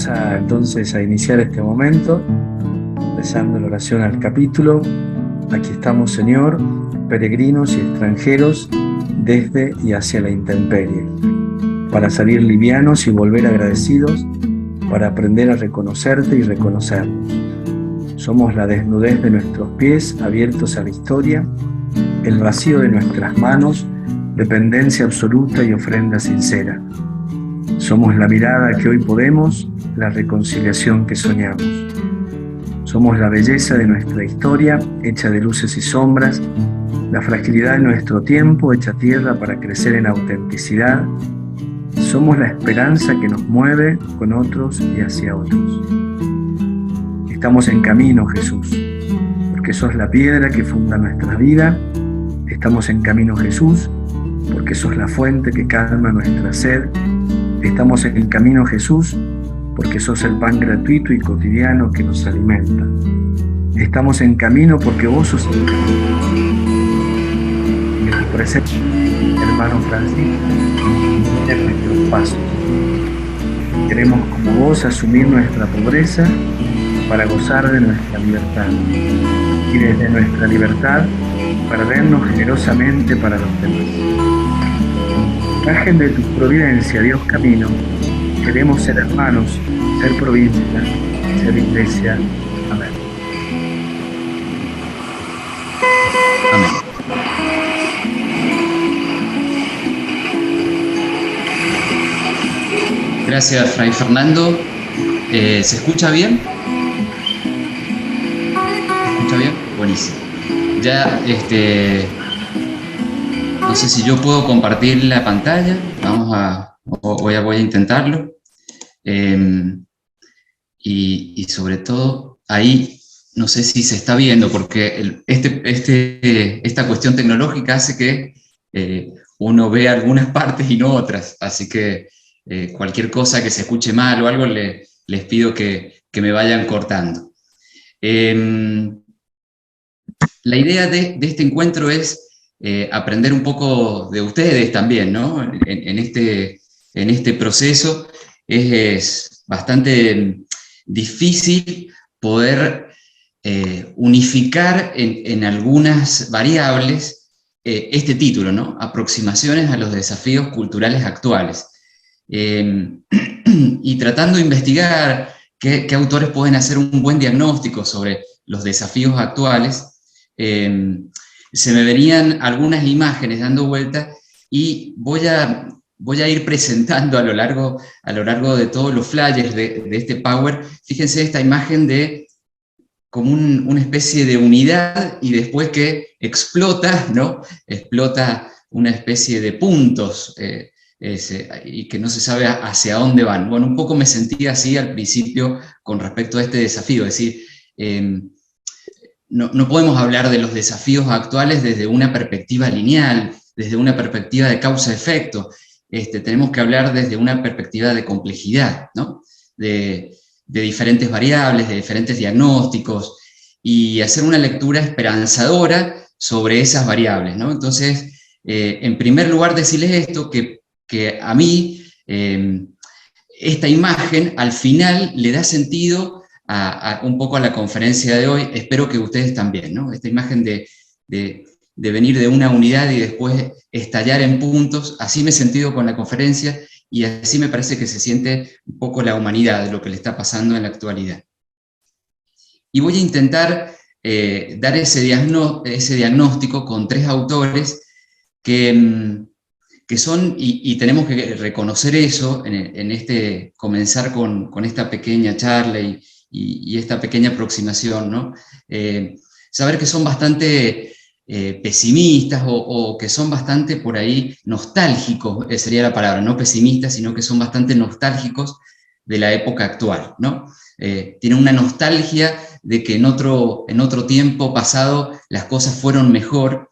Entonces a iniciar este momento, rezando la oración al capítulo. Aquí estamos, Señor, peregrinos y extranjeros, desde y hacia la intemperie, para salir livianos y volver agradecidos, para aprender a reconocerte y reconocernos. Somos la desnudez de nuestros pies abiertos a la historia, el vacío de nuestras manos, dependencia absoluta y ofrenda sincera. Somos la mirada que hoy podemos, la reconciliación que soñamos. Somos la belleza de nuestra historia, hecha de luces y sombras, la fragilidad de nuestro tiempo, hecha tierra para crecer en autenticidad. Somos la esperanza que nos mueve con otros y hacia otros. Estamos en camino, Jesús, porque sos la piedra que funda nuestra vida. Estamos en camino, Jesús, porque sos la fuente que calma nuestra sed. Estamos en el camino, Jesús, porque sos el pan gratuito y cotidiano que nos alimenta. Estamos en camino porque vos sos el camino. En tu presencia, hermano Francisco, en nuestros pasos. Queremos como vos asumir nuestra pobreza para gozar de nuestra libertad. Y desde nuestra libertad, perdernos generosamente para los demás. Imagen de tu providencia, Dios camino, queremos ser hermanos, ser provincia, ser iglesia. Amén. Amén. Gracias, Fray Fernando. ¿Se escucha bien? ¿Se escucha bien? Buenísimo. Ya, no sé si yo puedo compartir la pantalla. Voy a intentarlo. Y sobre todo, ahí no sé si se está viendo, porque esta cuestión tecnológica hace que uno vea algunas partes y no otras. Así que cualquier cosa que se escuche mal o algo, les pido que me vayan cortando. La idea de este encuentro es aprender un poco de ustedes también, ¿no? En este proceso es bastante difícil poder unificar en algunas variables este título, ¿no? Aproximaciones a los desafíos culturales actuales. Y tratando de investigar qué autores pueden hacer un buen diagnóstico sobre los desafíos actuales, se me venían algunas imágenes dando vuelta y voy a ir presentando a lo largo de todos los flyers de este Power. Fíjense esta imagen de como una especie de unidad y después que explota, ¿no? Explota una especie de puntos y que no se sabe hacia dónde van. Bueno, un poco me sentí así al principio con respecto a este desafío, es decir, no podemos hablar de los desafíos actuales desde una perspectiva lineal, desde una perspectiva de causa-efecto. Tenemos que hablar desde una perspectiva de complejidad, ¿no? De diferentes variables, de diferentes diagnósticos, y hacer una lectura esperanzadora sobre esas variables, ¿no? Entonces, en primer lugar, decirles esto, que a mí esta imagen al final le da sentido un poco a la conferencia de hoy. Espero que ustedes también, ¿no? Esta imagen de venir de una unidad y después estallar en puntos, así me he sentido con la conferencia y así me parece que se siente un poco la humanidad de lo que le está pasando en la actualidad. Y voy a intentar dar ese diagnóstico con tres autores que son, y tenemos que reconocer eso en comenzar con esta pequeña charla y esta pequeña aproximación, ¿no? Saber que son bastante pesimistas o que son bastante por ahí nostálgicos, sería la palabra, no pesimistas, sino que son bastante nostálgicos de la época actual, ¿no? Tienen una nostalgia de que en otro tiempo pasado las cosas fueron mejor.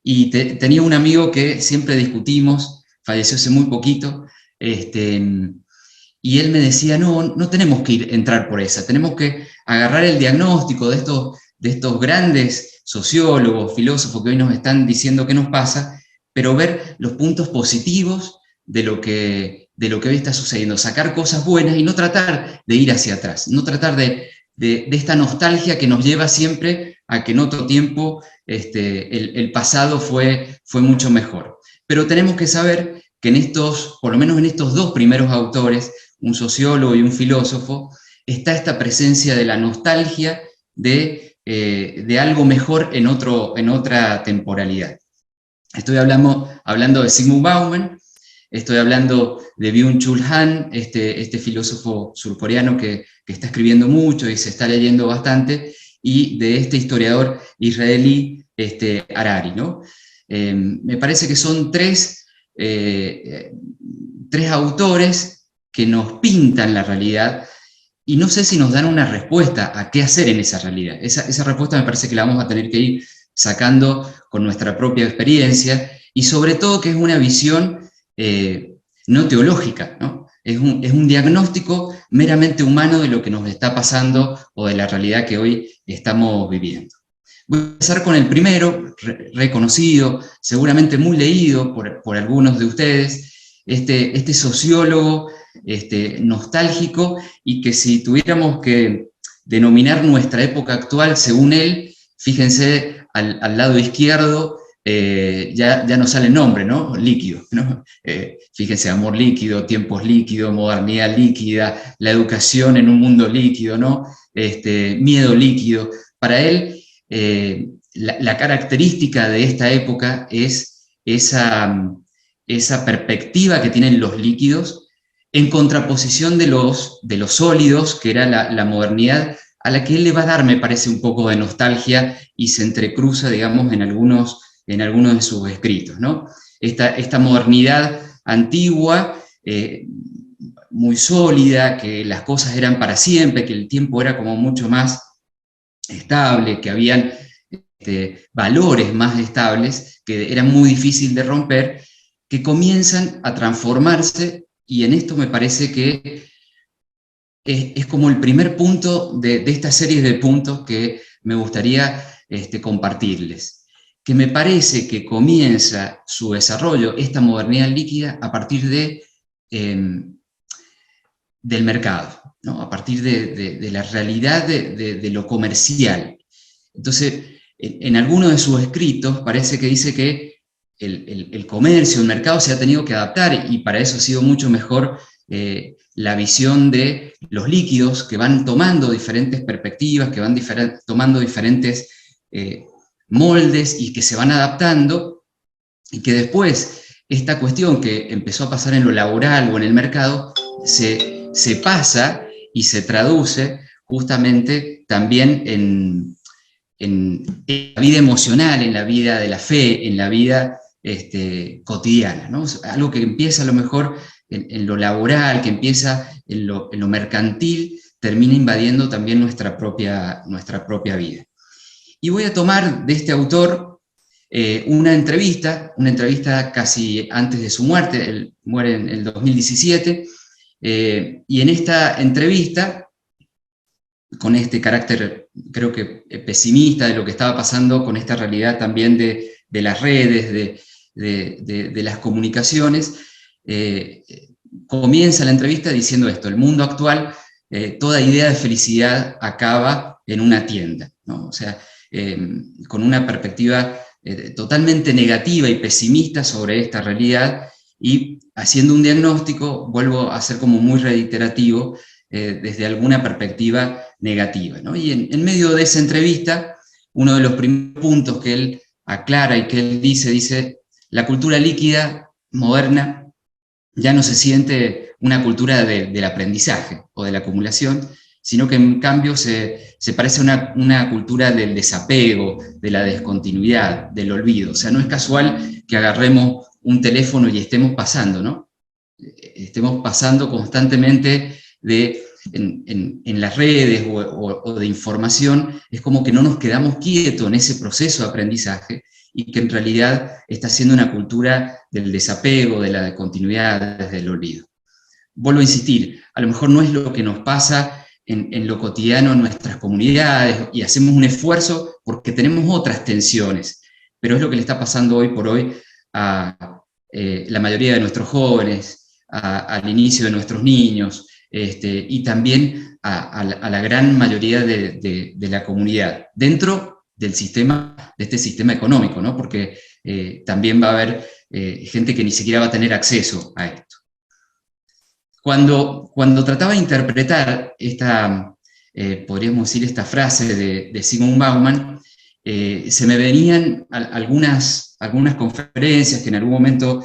Y tenía un amigo que siempre discutimos, falleció hace muy poquito, y él me decía, no tenemos que entrar por esa, tenemos que agarrar el diagnóstico de estos grandes sociólogos, filósofos que hoy nos están diciendo qué nos pasa, pero ver los puntos positivos de lo que de lo que hoy está sucediendo, sacar cosas buenas y no tratar de ir hacia atrás, no tratar de esta nostalgia que nos lleva siempre a que en otro tiempo el pasado fue mucho mejor. Pero tenemos que saber que en estos, por lo menos en estos dos primeros autores, un sociólogo y un filósofo, está esta presencia de la nostalgia de algo mejor en otra temporalidad. Estoy hablando de Zygmunt Bauman, estoy hablando de Byung-Chul Han, este filósofo surcoreano que está escribiendo mucho y se está leyendo bastante, y de este historiador israelí, Harari, ¿no? Me parece que son tres autores que nos pintan la realidad, y no sé si nos dan una respuesta a qué hacer en esa realidad. Esa respuesta me parece que la vamos a tener que ir sacando con nuestra propia experiencia, y sobre todo que es una visión no teológica, ¿no? Es un diagnóstico meramente humano de lo que nos está pasando o de la realidad que hoy estamos viviendo. Voy a empezar con el primero, reconocido, seguramente muy leído por algunos de ustedes, este sociólogo nostálgico, y que si tuviéramos que denominar nuestra época actual según él, fíjense al lado izquierdo, ya no sale el nombre, ¿no? Líquido, ¿no? Fíjense, amor líquido, tiempos líquidos, modernidad líquida, la educación en un mundo líquido, ¿no? Miedo líquido. Para él, la característica de esta época es esa perspectiva que tienen los líquidos en contraposición de los sólidos, que era la modernidad, a la que él le va a dar, me parece, un poco de nostalgia y se entrecruza, digamos, en algunos de sus escritos, ¿no? Esta modernidad antigua, muy sólida, que las cosas eran para siempre, que el tiempo era como mucho más estable, que habían valores más estables, que era muy difícil de romper, que comienzan a transformarse, y en esto me parece que es como el primer punto de esta serie de puntos que me gustaría compartirles, que me parece que comienza su desarrollo, esta modernidad líquida, a partir del mercado, ¿no? A partir de la realidad de lo comercial. Entonces, en algunos de sus escritos parece que dice que el comercio, el mercado se ha tenido que adaptar, y para eso ha sido mucho mejor la visión de los líquidos, que van tomando diferentes perspectivas, que van tomando diferentes moldes y que se van adaptando, y que después esta cuestión que empezó a pasar en lo laboral o en el mercado se pasa y se traduce justamente también en la vida emocional, en la vida de la fe, en la vida cotidiana, ¿no? Algo que empieza a lo mejor en lo laboral, que empieza en lo mercantil, termina invadiendo también nuestra propia vida. Y voy a tomar de este autor una entrevista casi antes de su muerte. Él muere en el 2017, y en esta entrevista, con este carácter, creo que pesimista de lo que estaba pasando con esta realidad también de las redes, de las comunicaciones, comienza la entrevista diciendo esto: el mundo actual, toda idea de felicidad acaba en una tienda, ¿no? O sea, con una perspectiva totalmente negativa y pesimista sobre esta realidad, y haciendo un diagnóstico, vuelvo a ser como muy reiterativo, desde alguna perspectiva negativa, ¿no? Y en medio de esa entrevista, uno de los primeros puntos que él aclara y que él dice, la cultura líquida moderna ya no se siente una cultura del aprendizaje o de la acumulación, sino que en cambio se parece a una cultura del desapego, de la descontinuidad, del olvido. O sea, no es casual que agarremos un teléfono y estemos pasando, ¿no? Estemos pasando constantemente en las redes o de información. Es como que no nos quedamos quietos en ese proceso de aprendizaje, y que en realidad está siendo una cultura del desapego, de la descontinuidad, del olvido. Vuelvo a insistir, a lo mejor no es lo que nos pasa en lo cotidiano en nuestras comunidades, y hacemos un esfuerzo porque tenemos otras tensiones, pero es lo que le está pasando hoy por hoy a la mayoría de nuestros jóvenes, al inicio de nuestros niños, y también a la gran mayoría de la comunidad, dentro del sistema, de este sistema económico, ¿no? Porque también va a haber gente que ni siquiera va a tener acceso a esto. Cuando trataba de interpretar esta, podríamos decir, esta frase de Zygmunt Bauman, se me venían algunas conferencias que en algún momento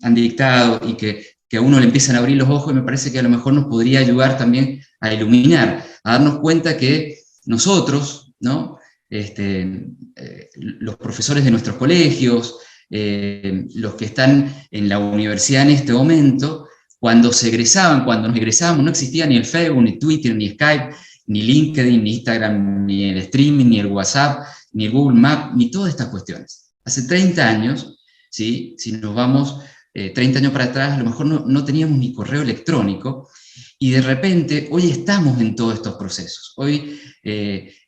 han dictado y que a uno le empiezan a abrir los ojos, y me parece que a lo mejor nos podría ayudar también a iluminar, a darnos cuenta que nosotros, ¿no? Los profesores de nuestros colegios, los que están en la universidad en este momento, cuando nos egresábamos, no existía ni el Facebook, ni Twitter, ni Skype, ni LinkedIn, ni Instagram, ni el streaming, ni el WhatsApp, ni el Google Maps, ni todas estas cuestiones. Hace 30 años, ¿sí? Si nos vamos 30 años para atrás, a lo mejor no teníamos ni correo electrónico, y de repente hoy estamos en todos estos procesos. Hoy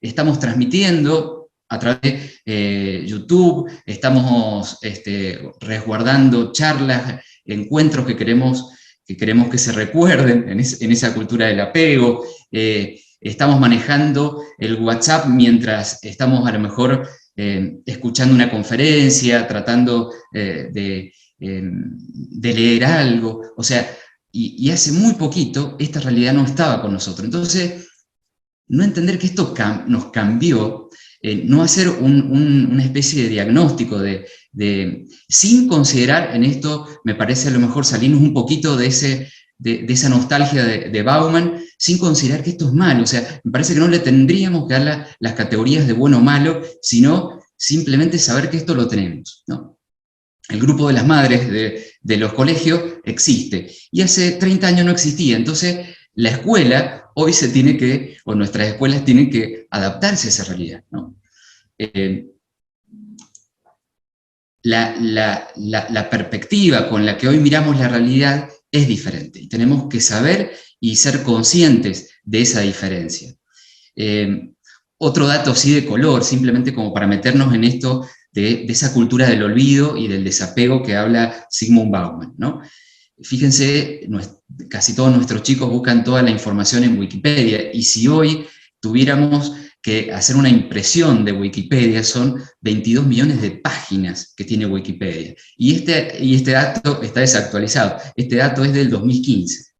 estamos transmitiendo a través de YouTube, estamos resguardando charlas, encuentros que queremos que se recuerden en esa cultura del apego. Estamos manejando el WhatsApp mientras estamos a lo mejor escuchando una conferencia, tratando de leer algo. O sea, y hace muy poquito esta realidad no estaba con nosotros. Entonces, no entender que esto nos cambió, no hacer una especie de diagnóstico sin considerar, en esto me parece a lo mejor salirnos un poquito de esa nostalgia de Bauman, sin considerar que esto es malo. O sea, me parece que no le tendríamos que dar las categorías de bueno o malo, sino simplemente saber que esto lo tenemos, ¿no? El grupo de las madres de los colegios existe, y hace 30 años no existía. Entonces, la escuela hoy o nuestras escuelas tienen que adaptarse a esa realidad, ¿no? La perspectiva con la que hoy miramos la realidad es diferente, y tenemos que saber y ser conscientes de esa diferencia. Otro dato así de color, simplemente como para meternos en esto de esa cultura del olvido y del desapego que habla Zygmunt Bauman, ¿no? Fíjense, casi todos nuestros chicos buscan toda la información en Wikipedia, y si hoy tuviéramos que hacer una impresión de Wikipedia, son 22 millones de páginas que tiene Wikipedia. Y este dato está desactualizado. Este dato es del 2015.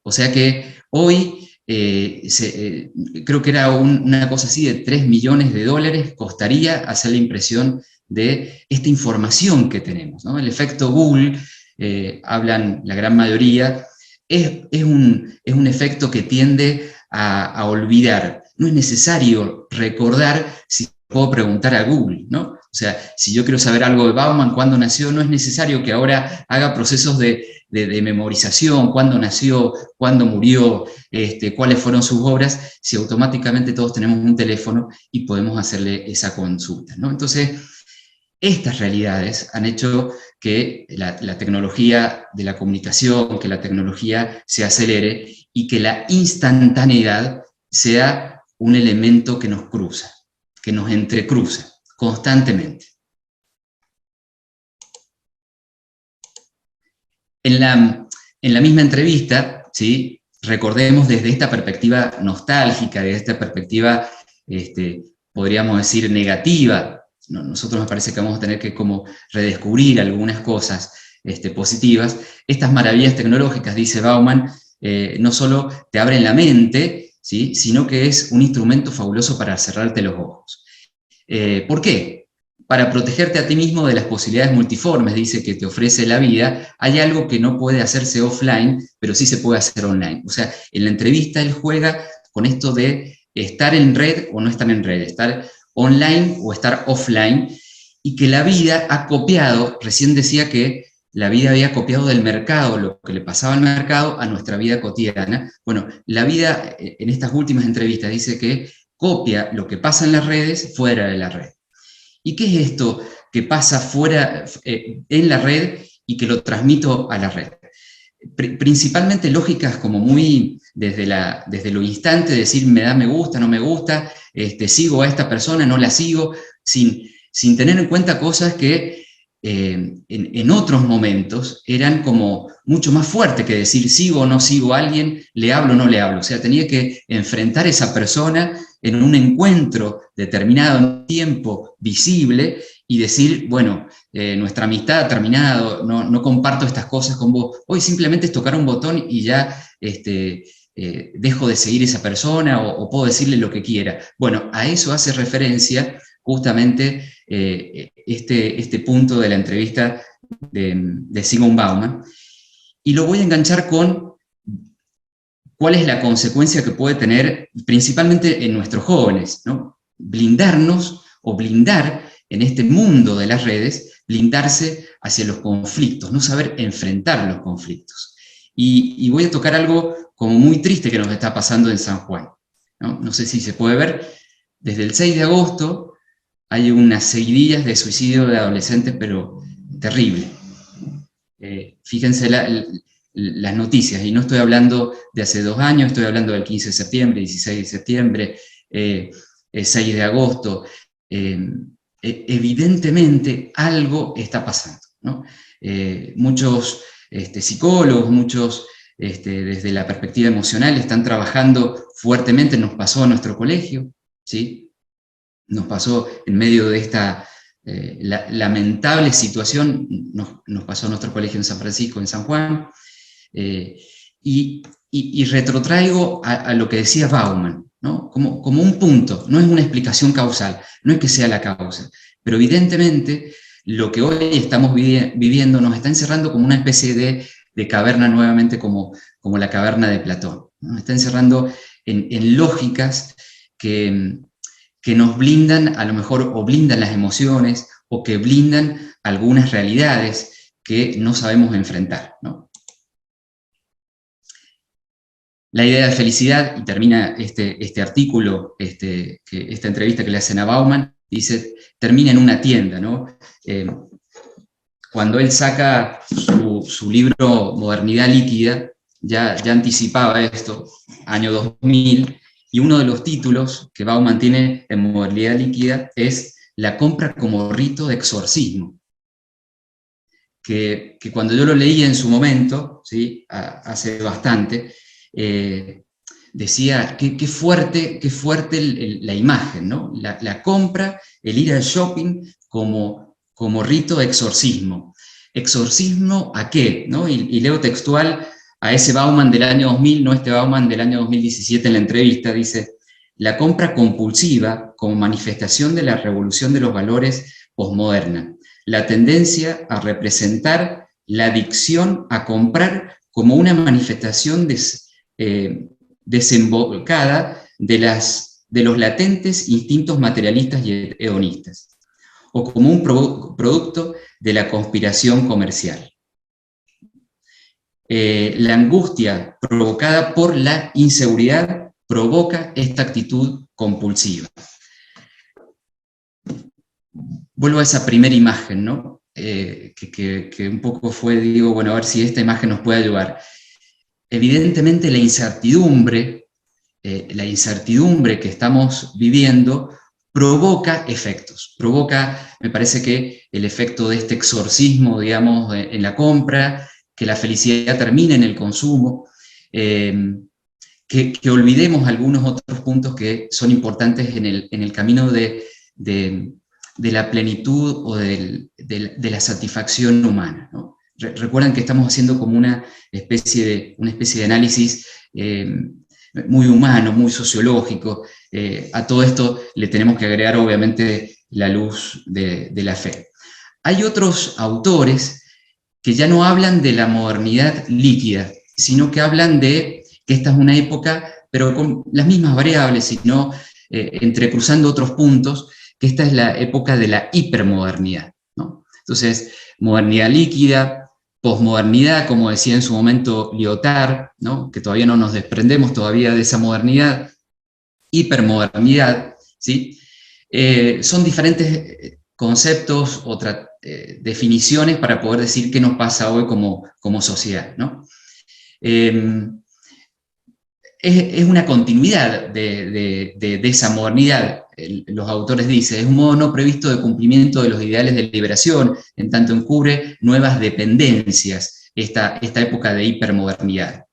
O sea que hoy creo que era una cosa así de $3 millones costaría hacer la impresión de esta información que tenemos, ¿no? El efecto Google, hablan la gran mayoría, es un efecto que tiende a olvidar. No es necesario recordar si puedo preguntar a Google, ¿no? O sea, si yo quiero saber algo de Bauman, cuándo nació, no es necesario que ahora haga procesos de memorización, cuándo nació, cuándo murió, cuáles fueron sus obras, si automáticamente todos tenemos un teléfono y podemos hacerle esa consulta, ¿no? Entonces, estas realidades han hecho que la tecnología de la comunicación, que la tecnología se acelere, y que la instantaneidad sea un elemento que nos cruza, que nos entrecruza constantemente. En la misma entrevista, ¿sí? Recordemos desde esta perspectiva nostálgica, desde esta perspectiva, podríamos decir, negativa. Nosotros nos parece que vamos a tener que como redescubrir algunas cosas positivas. Estas maravillas tecnológicas, dice Bauman, no solo te abren la mente, ¿sí? Sino que es un instrumento fabuloso para cerrarte los ojos. ¿Por qué? Para protegerte a ti mismo de las posibilidades multiformes, dice, que te ofrece la vida. Hay algo que no puede hacerse offline, pero sí se puede hacer online. O sea, en la entrevista él juega con esto de estar en red o no estar en red, estar online o estar offline, y que la vida ha copiado, recién decía que la vida había copiado del mercado, lo que le pasaba al mercado, a nuestra vida cotidiana. Bueno, la vida en estas últimas entrevistas dice que copia lo que pasa en las redes fuera de la red. ¿Y qué es esto que pasa fuera, en la red, y que lo transmito a la red? Principalmente lógicas como muy desde lo instante, de decir me gusta, no me gusta, sigo a esta persona, no la sigo, sin tener en cuenta cosas que en otros momentos eran como mucho más fuertes que decir sigo o no sigo a alguien, le hablo o no le hablo. O sea, tenía que enfrentar a esa persona en un encuentro determinado, en un tiempo visible, y decir, bueno, nuestra amistad ha terminado, no comparto estas cosas con vos. Hoy simplemente es tocar un botón y ya dejo de seguir a esa persona o puedo decirle lo que quiera. Bueno, a eso hace referencia justamente este punto de la entrevista de Zygmunt Bauman, y lo voy a enganchar con cuál es la consecuencia que puede tener principalmente en nuestros jóvenes, ¿no? Blindarnos o blindar en este mundo de las redes, blindarse hacia los conflictos, no saber enfrentar los conflictos. Y voy a tocar algo como muy triste que nos está pasando en San Juan, ¿no? No sé si se puede ver, desde el 6 de agosto hay unas seguidillas de suicidio de adolescentes, pero terrible. Fíjense las noticias, y no estoy hablando de hace 2 años, estoy hablando del 15 de septiembre, 16 de septiembre, 6 de agosto. Evidentemente algo está pasando, ¿no? Muchos psicólogos, muchos desde la perspectiva emocional están trabajando fuertemente. Nos pasó a nuestro colegio, ¿sí? Nos pasó en medio de esta lamentable situación, nos pasó a nuestro colegio en San Francisco, en San Juan, y retrotraigo a lo que decía Bauman, ¿no? Como un punto, no es una explicación causal, no es que sea la causa, pero evidentemente lo que hoy estamos viviendo nos está encerrando como una especie de caverna nuevamente, como la caverna de Platón, ¿no? Nos está encerrando en lógicas que nos blindan, a lo mejor, o blindan las emociones, o que blindan algunas realidades que no sabemos enfrentar, ¿no? La idea de felicidad, y termina este artículo, esta entrevista que le hacen a Bauman, dice, termina en una tienda, ¿no? Cuando él saca su libro Modernidad Líquida, ya anticipaba esto, año 2000, y uno de los títulos que Bauman tiene en Modernidad Líquida es La compra como rito de exorcismo. Que cuando yo lo leí en su momento, ¿sí? Hace bastante, decía qué fuerte la imagen, ¿no? La compra, el ir al shopping como rito de exorcismo. ¿Exorcismo a qué? ¿No? Y leo textual a ese Bauman del año 2000, no este Bauman del año 2017 en la entrevista, dice, la compra compulsiva como manifestación de la revolución de los valores posmoderna, la tendencia a representar la adicción a comprar como una manifestación desembocada de los latentes instintos materialistas y hedonistas, o como un producto de la conspiración comercial. La angustia provocada por la inseguridad provoca esta actitud compulsiva. Vuelvo a esa primera imagen, ¿no? Que un poco fue, digo, bueno, a ver si esta imagen nos puede ayudar. Evidentemente la incertidumbre que estamos viviendo provoca efectos, me parece que el efecto de este exorcismo, digamos, en la compra, que la felicidad termine en el consumo, que olvidemos algunos otros puntos que son importantes en el camino de la plenitud o de la satisfacción humana, ¿no? Recuerden que estamos haciendo como una especie de análisis muy humano, muy sociológico. A todo esto le tenemos que agregar obviamente la luz de la fe. Hay otros autores que ya no hablan de la modernidad líquida, sino que hablan de que esta es una época, pero con las mismas variables, sino entrecruzando otros puntos, que esta es la época de la hipermodernidad, ¿no? Entonces, modernidad líquida, posmodernidad, como decía en su momento Lyotard, ¿no? Que todavía no nos desprendemos todavía de esa modernidad, hipermodernidad, ¿sí? Son diferentes conceptos o definiciones para poder decir qué nos pasa hoy como sociedad, ¿no? Es una continuidad de esa modernidad. los autores dicen, es un modo no previsto de cumplimiento de los ideales de liberación, en tanto encubre nuevas dependencias, esta época de hipermodernidad.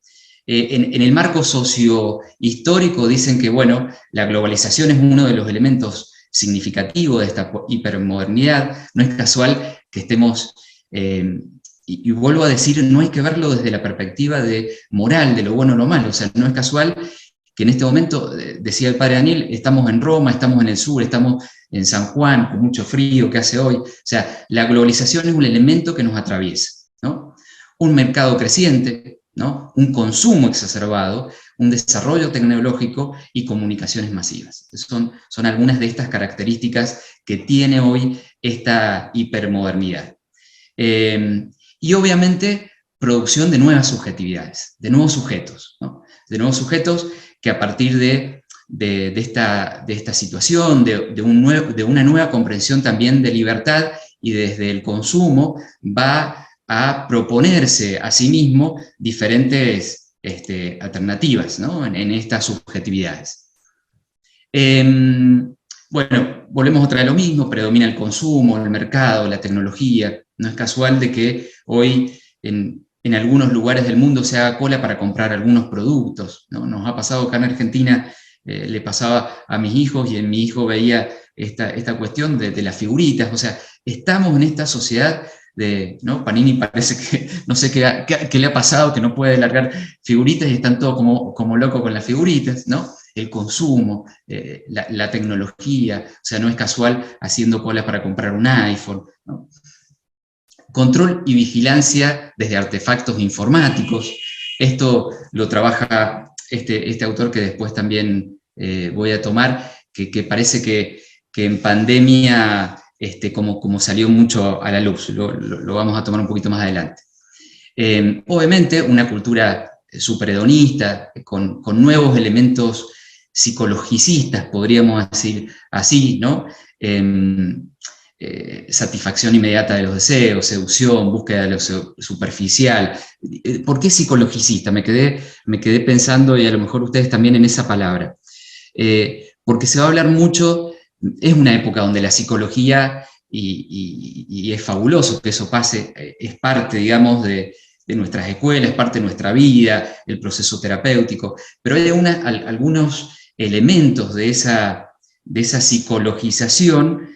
En el marco sociohistórico dicen que, bueno, la globalización es uno de los elementos significativos de esta hipermodernidad. No es casual que estemos, y vuelvo a decir, no hay que verlo desde la perspectiva de moral, de lo bueno o lo malo. O sea, no es casual que en este momento, decía el padre Daniel, estamos en Roma, estamos en el sur, estamos en San Juan, con mucho frío que hace hoy. O sea, la globalización es un elemento que nos atraviesa, ¿no? Un mercado creciente, ¿no? Un consumo exacerbado, un desarrollo tecnológico y comunicaciones masivas. Son algunas de estas características que tiene hoy esta hipermodernidad. Y obviamente producción de nuevas subjetividades, de nuevos sujetos, ¿no? De nuevos sujetos que a partir de esta situación, de una nueva comprensión también de libertad y desde el consumo, va a proponerse a sí mismo diferentes alternativas, ¿no? en estas subjetividades. Bueno, volvemos otra vez a lo mismo, predomina el consumo, el mercado, la tecnología. No es casual de que hoy en algunos lugares del mundo se haga cola para comprar algunos productos, ¿no? Nos ha pasado acá en Argentina, le pasaba a mis hijos, y en mi hijo veía esta cuestión de las figuritas. O sea, estamos en esta sociedad ¿no? Panini parece que, no sé qué le ha pasado, que no puede largar figuritas y están todos como locos con las figuritas, ¿no? El consumo, la tecnología, o sea, no es casual haciendo cola para comprar un iPhone, ¿no? Control y vigilancia desde artefactos informáticos. Esto lo trabaja este autor que después también voy a tomar, que parece que en pandemia como salió mucho a la luz. Lo vamos a tomar un poquito más adelante. Obviamente una cultura superhedonista, con nuevos elementos psicologicistas, podríamos decir así, ¿no? Satisfacción inmediata de los deseos, seducción, búsqueda de lo superficial. ¿Por qué psicologicista? Me quedé pensando, y a lo mejor ustedes también, en esa palabra. Porque se va a hablar mucho, es una época donde la psicología, y es fabuloso que eso pase, es parte, digamos, de nuestras escuelas, es parte de nuestra vida, el proceso terapéutico, pero hay algunos elementos de esa psicologización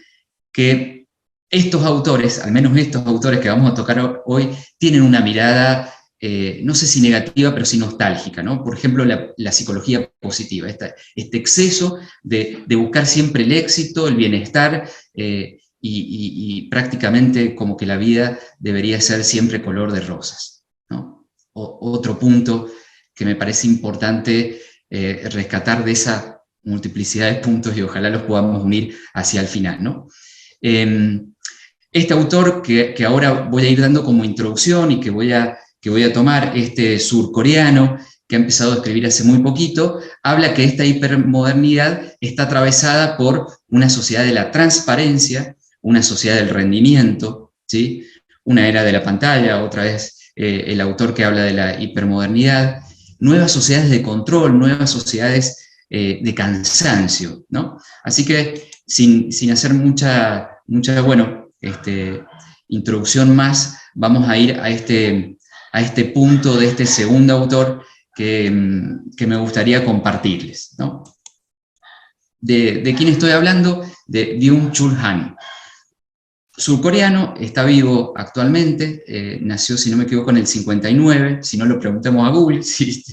que estos autores, al menos estos autores que vamos a tocar hoy, tienen una mirada, no sé si negativa, pero sí nostálgica, ¿no? Por ejemplo, la psicología positiva, este exceso de buscar siempre el éxito, el bienestar, y prácticamente como que la vida debería ser siempre color de rosas, ¿no? Otro punto que me parece importante rescatar de esa multiplicidad de puntos, y ojalá los podamos unir hacia el final, ¿no? Este autor que ahora voy a ir dando como introducción y que voy a tomar, surcoreano, que ha empezado a escribir hace muy poquito, habla que esta hipermodernidad está atravesada por una sociedad de la transparencia, una sociedad del rendimiento, ¿sí? Una era de la pantalla, otra vez el autor que habla de la hipermodernidad, nuevas sociedades de control, nuevas sociedades de cansancio, ¿no? Así que sin hacer mucha bueno, introducción más, vamos a ir a este punto de este segundo autor que me gustaría compartirles, ¿no? ¿De quién estoy hablando? De Byung-Chul Han. Surcoreano, está vivo actualmente, nació, si no me equivoco, en el 59, si no lo preguntemos a Google, sí,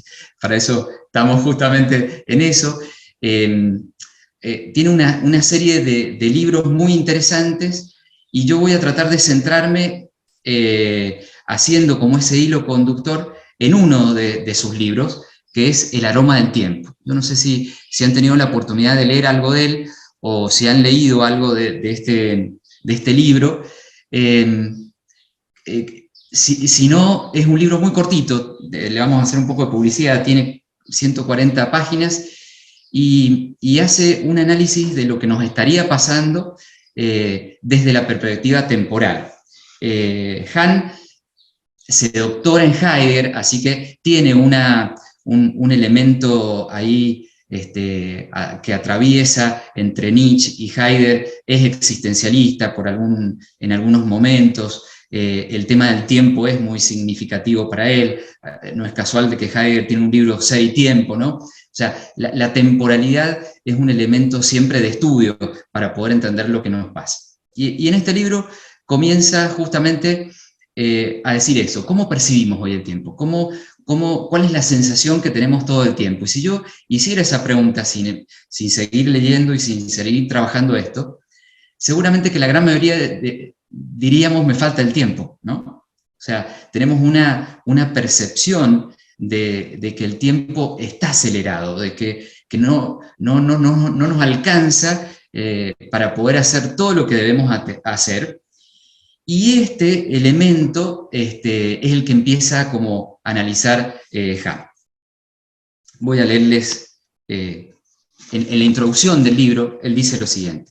para eso estamos justamente en eso. Tiene una serie de libros muy interesantes, y yo voy a tratar de centrarme, haciendo como ese hilo conductor, en uno de sus libros, que es El aroma del tiempo. Yo no sé si han tenido la oportunidad de leer algo de él, o si han leído algo de este libro. Si no, es un libro muy cortito, le vamos a hacer un poco de publicidad, tiene 140 páginas, y hace un análisis de lo que nos estaría pasando desde la perspectiva temporal. Han se doctora en Heidegger, así que tiene un elemento ahí que atraviesa entre Nietzsche y Heidegger, es existencialista en algunos momentos. El tema del tiempo es muy significativo para él. No es casual de que Heidegger tiene un libro, Ser y Tiempo, ¿no? O sea, la temporalidad es un elemento siempre de estudio para poder entender lo que nos pasa. Y en este libro comienza justamente a decir eso: ¿cómo percibimos hoy el tiempo? ¿Cuál es la sensación que tenemos todo el tiempo? Y si yo hiciera esa pregunta sin seguir leyendo y sin seguir trabajando esto, seguramente que la gran mayoría diríamos: me falta el tiempo, ¿no? O sea, tenemos una percepción de que el tiempo está acelerado, de que no nos alcanza para poder hacer todo lo que debemos hacer. Y este elemento es el que empieza como a analizar Hahn. Voy a leerles, en la introducción del libro, él dice lo siguiente: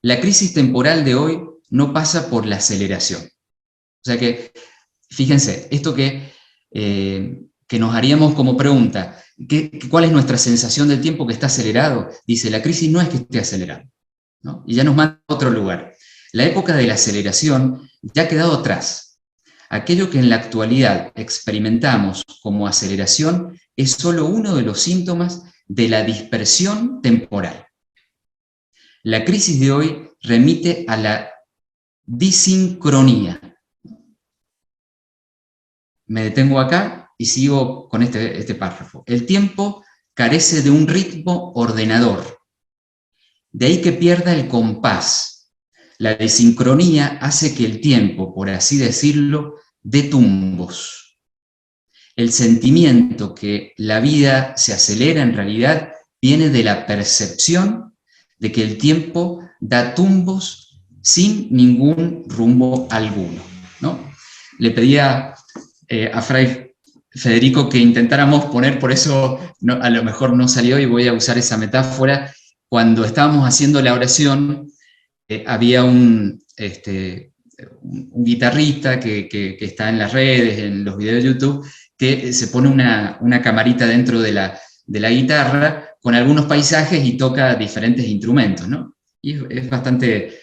la crisis temporal de hoy no pasa por la aceleración. O sea que, fíjense, esto que nos haríamos como pregunta, ¿cuál es nuestra sensación del tiempo que está acelerado? Dice, la crisis no es que esté acelerado, ¿no? Y ya nos manda a otro lugar. La época de la aceleración ya ha quedado atrás. Aquello que en la actualidad experimentamos como aceleración es solo uno de los síntomas de la dispersión temporal. La crisis de hoy remite a la disincronía. Me detengo acá y sigo con este párrafo. El tiempo carece de un ritmo ordenador. De ahí que pierda el compás. La desincronía hace que el tiempo, por así decirlo, dé tumbos. El sentimiento que la vida se acelera en realidad viene de la percepción de que el tiempo da tumbos sin ningún rumbo alguno, ¿no? Le pedía a Fray Federico que intentáramos poner, por eso a lo mejor no salió y voy a usar esa metáfora. Cuando estábamos haciendo la oración, había un guitarrista que está en las redes, en los videos de YouTube, que se pone una camarita dentro de la guitarra con algunos paisajes y toca diferentes instrumentos, ¿no? Y es bastante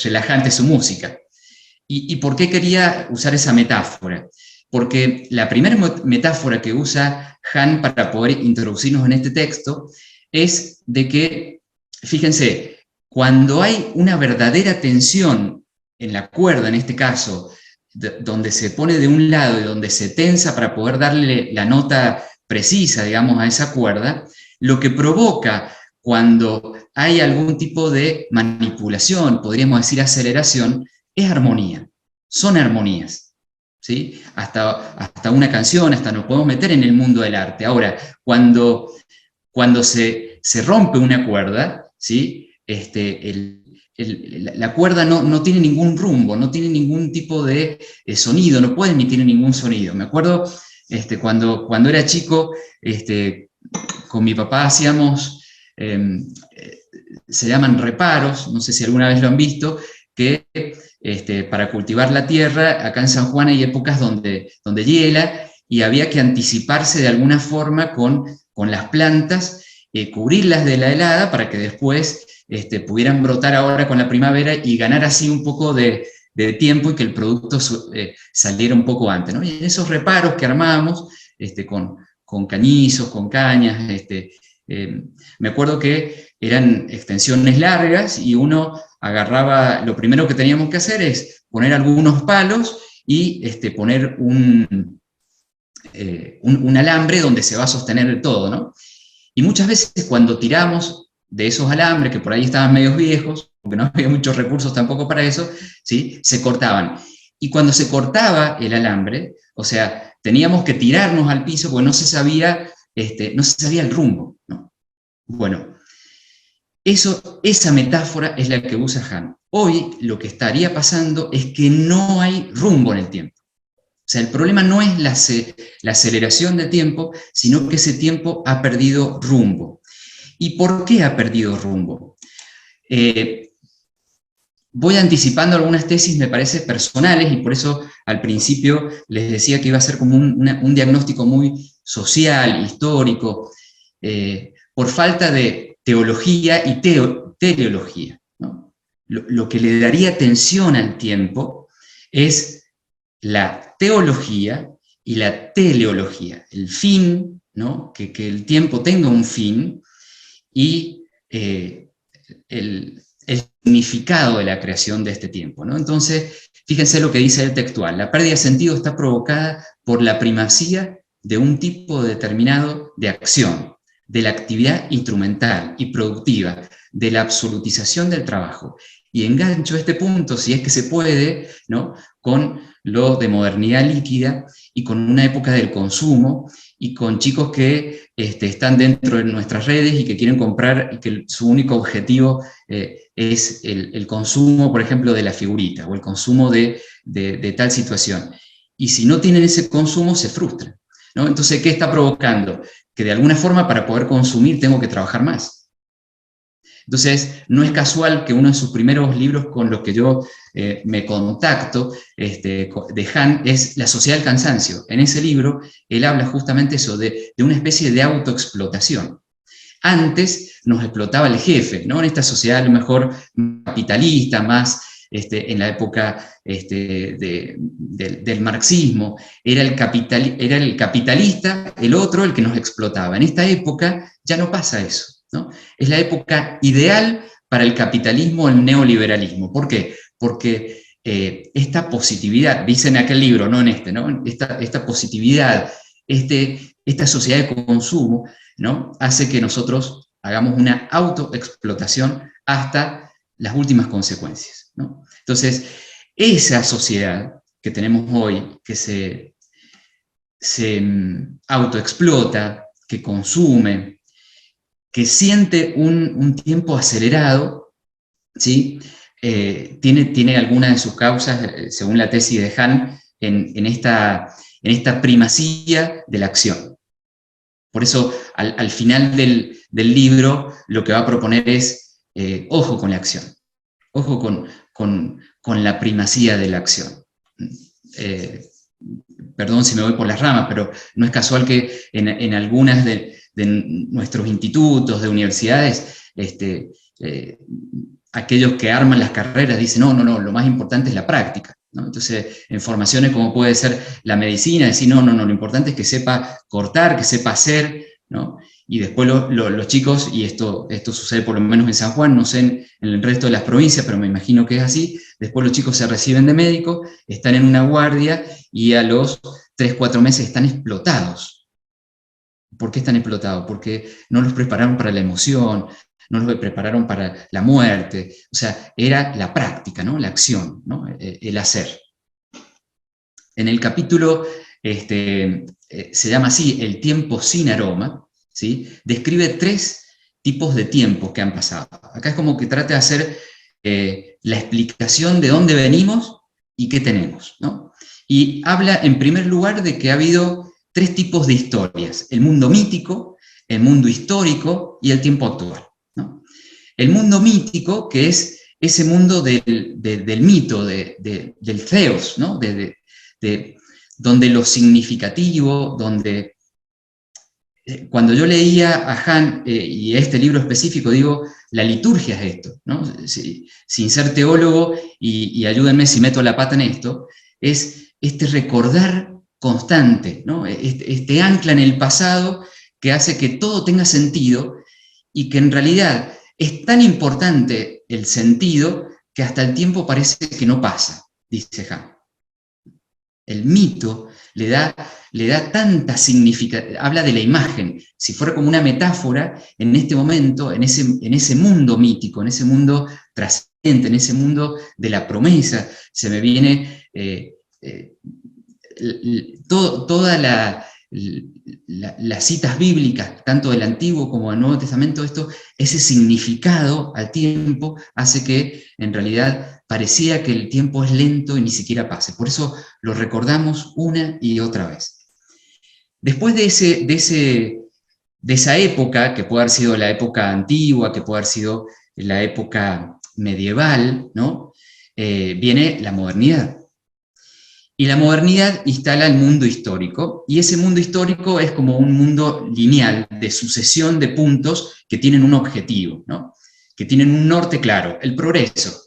relajante su música. ¿Y por qué quería usar esa metáfora? Porque la primera metáfora que usa Hahn para poder introducirnos en este texto es de que, fíjense, cuando hay una verdadera tensión en la cuerda, en este caso, donde se pone de un lado y donde se tensa para poder darle la nota precisa, digamos, a esa cuerda, lo que provoca cuando hay algún tipo de manipulación, podríamos decir aceleración, es armonía, son armonías, ¿sí? Hasta una canción, hasta nos podemos meter en el mundo del arte. Ahora, cuando se rompe una cuerda, ¿sí? La cuerda no tiene ningún rumbo, no tiene ningún tipo de sonido, no puede emitir ningún sonido. Me acuerdo cuando era chico, con mi papá hacíamos, se llaman reparos, no sé si alguna vez lo han visto, que para cultivar la tierra, acá en San Juan hay épocas donde hiela y había que anticiparse de alguna forma con las plantas, cubrirlas de la helada para que después pudieran brotar ahora con la primavera y ganar así un poco de tiempo y que el producto saliera un poco antes, ¿no? Y esos reparos que armábamos con cañizos, con cañas, me acuerdo que eran extensiones largas y uno agarraba, lo primero que teníamos que hacer es poner algunos palos y poner un alambre donde se va a sostener todo, ¿no? Y muchas veces cuando tiramos de esos alambres, que por ahí estaban medios viejos, porque no había muchos recursos tampoco para eso, ¿sí? Se cortaban. Y cuando se cortaba el alambre, o sea, teníamos que tirarnos al piso porque no se sabía el rumbo, ¿no? Bueno, esa metáfora es la que usa Hahn. Hoy lo que estaría pasando es que no hay rumbo en el tiempo. O sea, el problema no es la aceleración del tiempo, sino que ese tiempo ha perdido rumbo. ¿Y por qué ha perdido rumbo? Voy anticipando algunas tesis, me parece, personales, y por eso al principio les decía que iba a ser como un diagnóstico muy social, histórico. por falta de teología y teleología, ¿no? Lo que le daría atención al tiempo es la teología y la teleología, el fin, ¿no? Que el tiempo tenga un fin, y el significado de la creación de este tiempo, ¿no? Entonces, fíjense lo que dice el textual: la pérdida de sentido está provocada por la primacía de un tipo determinado de acción, de la actividad instrumental y productiva, de la absolutización del trabajo. Y engancho este punto, si es que se puede, ¿no?, con lo de modernidad líquida y con una época del consumo, y con chicos que están dentro de nuestras redes y que quieren comprar, y que su único objetivo es el consumo, por ejemplo, de la figurita, o el consumo de tal situación. Y si no tienen ese consumo, se frustran, ¿no? Entonces, ¿qué está provocando? Que de alguna forma, para poder consumir, tengo que trabajar más. Entonces, no es casual que uno de sus primeros libros con los que yo me contacto, de Hahn, es La sociedad del cansancio. En ese libro, él habla justamente eso, de una especie de autoexplotación. Antes nos explotaba el jefe, ¿no? En esta sociedad a lo mejor capitalista, más en la época del marxismo, era el capitalista, el otro, el que nos explotaba. En esta época ya no pasa eso, ¿no? Es la época ideal para el capitalismo, el neoliberalismo. ¿Por qué? Porque esta positividad, dice en aquel libro, no en este, ¿no? Esta positividad, esta sociedad de consumo, ¿no?, hace que nosotros hagamos una autoexplotación hasta las últimas consecuencias, ¿no? Entonces, esa sociedad que tenemos hoy, que se autoexplota, que consume, que siente un tiempo acelerado, ¿sí? Tiene algunas de sus causas, según la tesis de Hahn, en esta primacía de la acción. Por eso, al final del libro, lo que va a proponer es, ojo con la acción, ojo con la primacía de la acción. Perdón si me voy por las ramas, pero no es casual que en algunas de nuestros institutos, de universidades, aquellos que arman las carreras dicen, no, lo más importante es la práctica, ¿no? Entonces, en formaciones como puede ser la medicina, decir, no, lo importante es que sepa cortar, que sepa hacer, ¿no? Y después los chicos, y esto sucede por lo menos en San Juan, no sé en el resto de las provincias, pero me imagino que es así, después los chicos se reciben de médico, están en una guardia y a los 3-4 meses están explotados. ¿Por qué están explotados? Porque no los prepararon para la emoción, no los prepararon para la muerte. O sea, era la práctica, ¿no?, la acción, ¿no?, el hacer. En el capítulo, se llama así, El tiempo sin aroma, ¿sí?, describe 3 tipos de tiempos que han pasado. Acá es como que trata de hacer la explicación de dónde venimos y qué tenemos, ¿no? Y habla, en primer lugar, de que ha habido 3 tipos de historias: el mundo mítico, el mundo histórico y el tiempo actual, ¿no? El mundo mítico, que es ese mundo del mito, del theos, ¿no?, donde lo significativo, donde cuando yo leía a Hahn y este libro específico, digo, la liturgia es esto, ¿no? Sin ser teólogo, y ayúdenme si meto la pata en esto, es este recordar constante, ¿no?, este ancla en el pasado que hace que todo tenga sentido, y que en realidad es tan importante el sentido que hasta el tiempo parece que no pasa, dice Hahn. El mito le da tanta significación, habla de la imagen, si fuera como una metáfora, en este momento, en ese mundo mítico, en ese mundo trascendente, en ese mundo de la promesa, se me viene todas las citas bíblicas, tanto del Antiguo como del Nuevo Testamento. Ese significado al tiempo hace que en realidad parecía que el tiempo es lento y ni siquiera pase. Por eso lo recordamos una y otra vez. Después de esa época, que puede haber sido la época antigua, que puede haber sido la época medieval, ¿no?, viene la modernidad. Y la modernidad instala el mundo histórico, y ese mundo histórico es como un mundo lineal, de sucesión de puntos que tienen un objetivo, ¿no? Que tienen un norte claro, el progreso.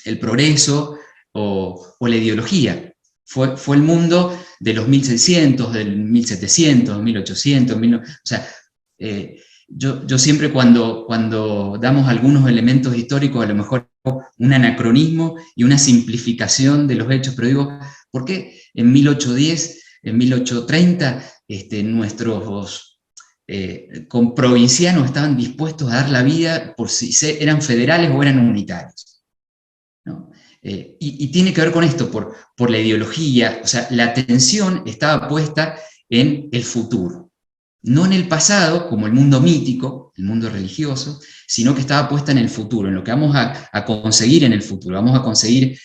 El progreso o la ideología. Fue el mundo de los 1600, del 1700, 1800, o sea, yo siempre cuando damos algunos elementos históricos, a lo mejor un anacronismo y una simplificación de los hechos, pero digo, ¿por qué en 1810, en 1830, nuestros provincianos estaban dispuestos a dar la vida por si eran federales o eran unitarios? ¿No? Y tiene que ver con esto, por la ideología, o sea, la atención estaba puesta en el futuro, no en el pasado, como el mundo mítico, el mundo religioso, sino que estaba puesta en el futuro, en lo que vamos a conseguir en el futuro. Vamos a conseguir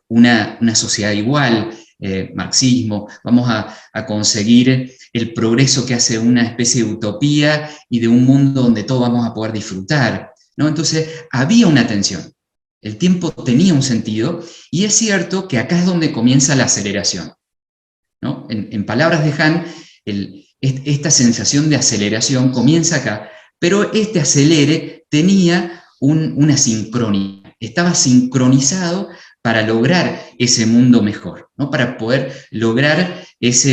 una sociedad igual, marxismo, vamos a conseguir el progreso que hace una especie de utopía y de un mundo donde todos vamos a poder disfrutar, ¿no? Entonces, había una tensión. El tiempo tenía un sentido, y es cierto que acá es donde comienza la aceleración, ¿no? En palabras de Hahn, esta sensación de aceleración comienza acá, pero este acelere tenía una sincronía, estaba sincronizado para lograr ese mundo mejor, ¿no? Para poder lograr esa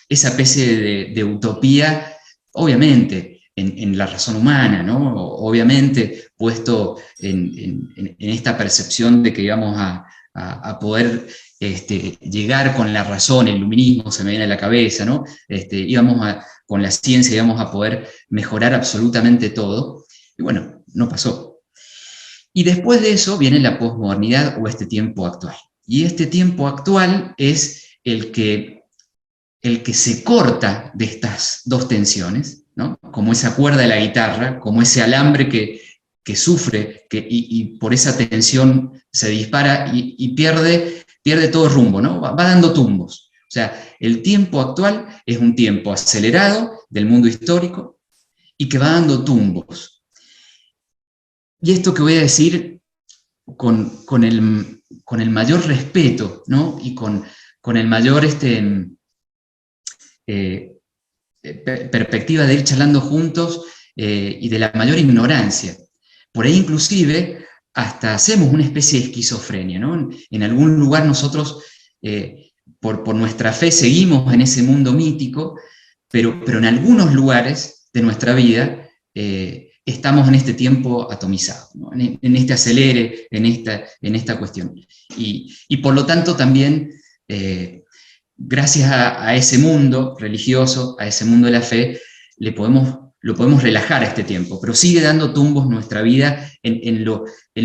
especie de utopía, obviamente, en la razón humana, ¿no? Obviamente puesto en esta percepción de que íbamos a poder llegar con la razón, el iluminismo se me viene a la cabeza, ¿no? Con la ciencia íbamos a poder mejorar absolutamente todo, y bueno, no pasó. Y después de eso viene la posmodernidad o este tiempo actual. Y este tiempo actual es el que se corta de estas dos tensiones, ¿no? Como esa cuerda de la guitarra, como ese alambre que sufre y por esa tensión se dispara y pierde todo el rumbo, ¿no? Va dando tumbos. O sea, el tiempo actual es un tiempo acelerado del mundo histórico y que va dando tumbos. Y esto que voy a decir con el mayor respeto, ¿no? Y con el mayor perspectiva de ir charlando juntos y de la mayor ignorancia. Por ahí inclusive hasta hacemos una especie de esquizofrenia, ¿no? En algún lugar nosotros, por nuestra fe, seguimos en ese mundo mítico, pero en algunos lugares de nuestra vida estamos en este tiempo atomizado, ¿no? En este acelere, en esta cuestión. Y por lo tanto también, gracias a ese mundo religioso, a ese mundo de la fe, lo podemos relajar a este tiempo, pero sigue dando tumbos nuestra vida en lo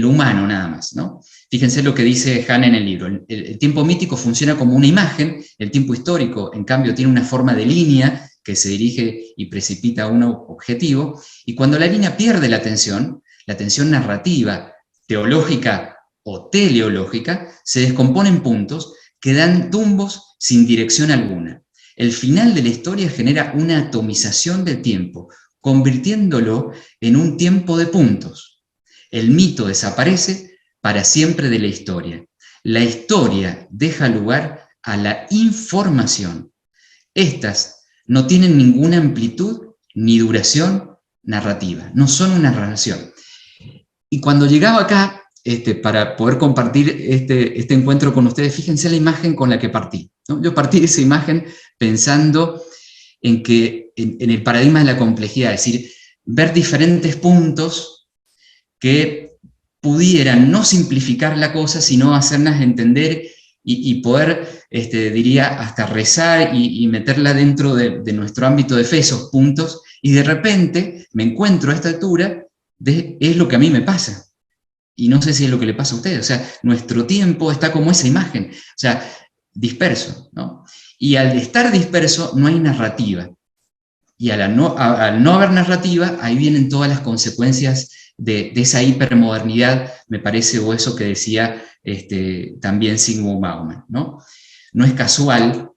humano nada más, ¿no? Fíjense lo que dice Hahn en el libro. El tiempo mítico funciona como una imagen, el tiempo histórico, en cambio, tiene una forma de línea que se dirige y precipita a un objetivo, y cuando la línea pierde la tensión narrativa, teológica o teleológica, se descompone en puntos que dan tumbos sin dirección alguna. El final de la historia genera una atomización del tiempo, convirtiéndolo en un tiempo de puntos. El mito desaparece para siempre de la historia. La historia deja lugar a la información. Estas no tienen ninguna amplitud ni duración narrativa, no son una narración. Y cuando llegaba acá, para poder compartir este encuentro con ustedes, fíjense la imagen con la que partí, ¿no? Yo partí de esa imagen pensando en el paradigma de la complejidad, es decir, ver diferentes puntos que pudieran no simplificar la cosa, sino hacernos entender y poder, diría, hasta rezar y meterla dentro de nuestro ámbito de fe, esos puntos, y de repente me encuentro a esta altura es lo que a mí me pasa. Y no sé si es lo que le pasa a ustedes. O sea, nuestro tiempo está como esa imagen, o sea, disperso, ¿no? Y al estar disperso no hay narrativa. Y al no haber narrativa, ahí vienen todas las consecuencias de esa hipermodernidad, me parece, o eso que decía también Zygmunt Bauman, ¿no? No es casual,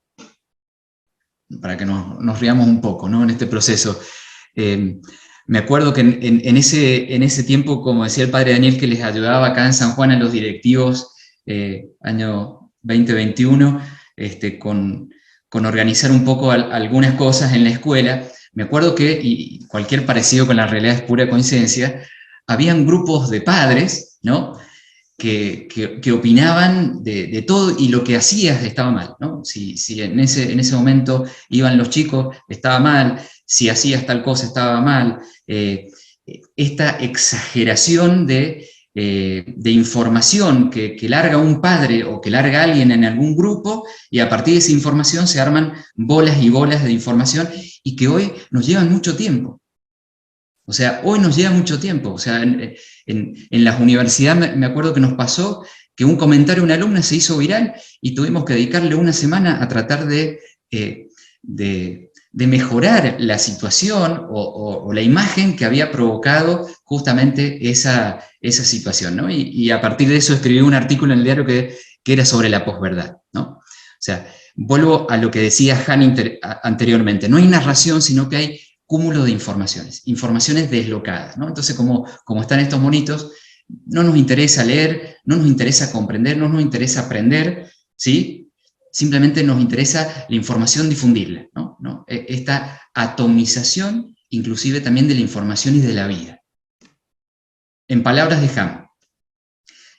para que nos riamos un poco, ¿no? En este proceso. Me acuerdo que en ese tiempo, como decía el padre Daniel, que les ayudaba acá en San Juan a los directivos, año 2021, con organizar un poco algunas cosas en la escuela. Me acuerdo que, y cualquier parecido con la realidad es pura coincidencia, habían grupos de padres, ¿no?, que opinaban de todo, y lo que hacías estaba mal, ¿no? Si en ese momento iban los chicos, estaba mal; si hacías tal cosa, estaba mal. Esta exageración de información que larga un padre o que larga alguien en algún grupo, y a partir de esa información se arman bolas y bolas de información, y que hoy nos llevan mucho tiempo. O sea, hoy nos lleva mucho tiempo. O sea, en las universidades me acuerdo que nos pasó que un comentario de una alumna se hizo viral y tuvimos que dedicarle una semana a tratar de mejorar la situación o la imagen que había provocado justamente esa situación, ¿no? Y a partir de eso escribí un artículo en el diario que era sobre la posverdad, ¿no? O sea, vuelvo a lo que decía Han anteriormente: no hay narración, sino que hay cúmulo de informaciones deslocadas, ¿no? Entonces, como están estos monitos, no nos interesa leer, no nos interesa comprender, no nos interesa aprender, ¿sí? Simplemente nos interesa la información, difundirla, ¿no? Esta atomización, inclusive también de la información y de la vida. En palabras de Han,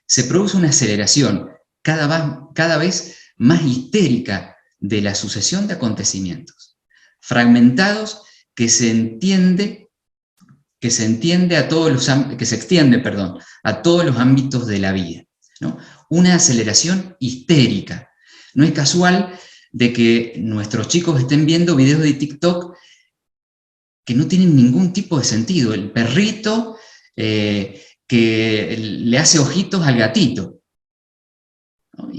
se produce una aceleración cada vez más histérica de la sucesión de acontecimientos, fragmentados, que se extiende a todos los ámbitos de la vida, ¿no? Una aceleración histérica. No es casual de que nuestros chicos estén viendo videos de TikTok que no tienen ningún tipo de sentido. El perrito que le hace ojitos al gatito, ¿no?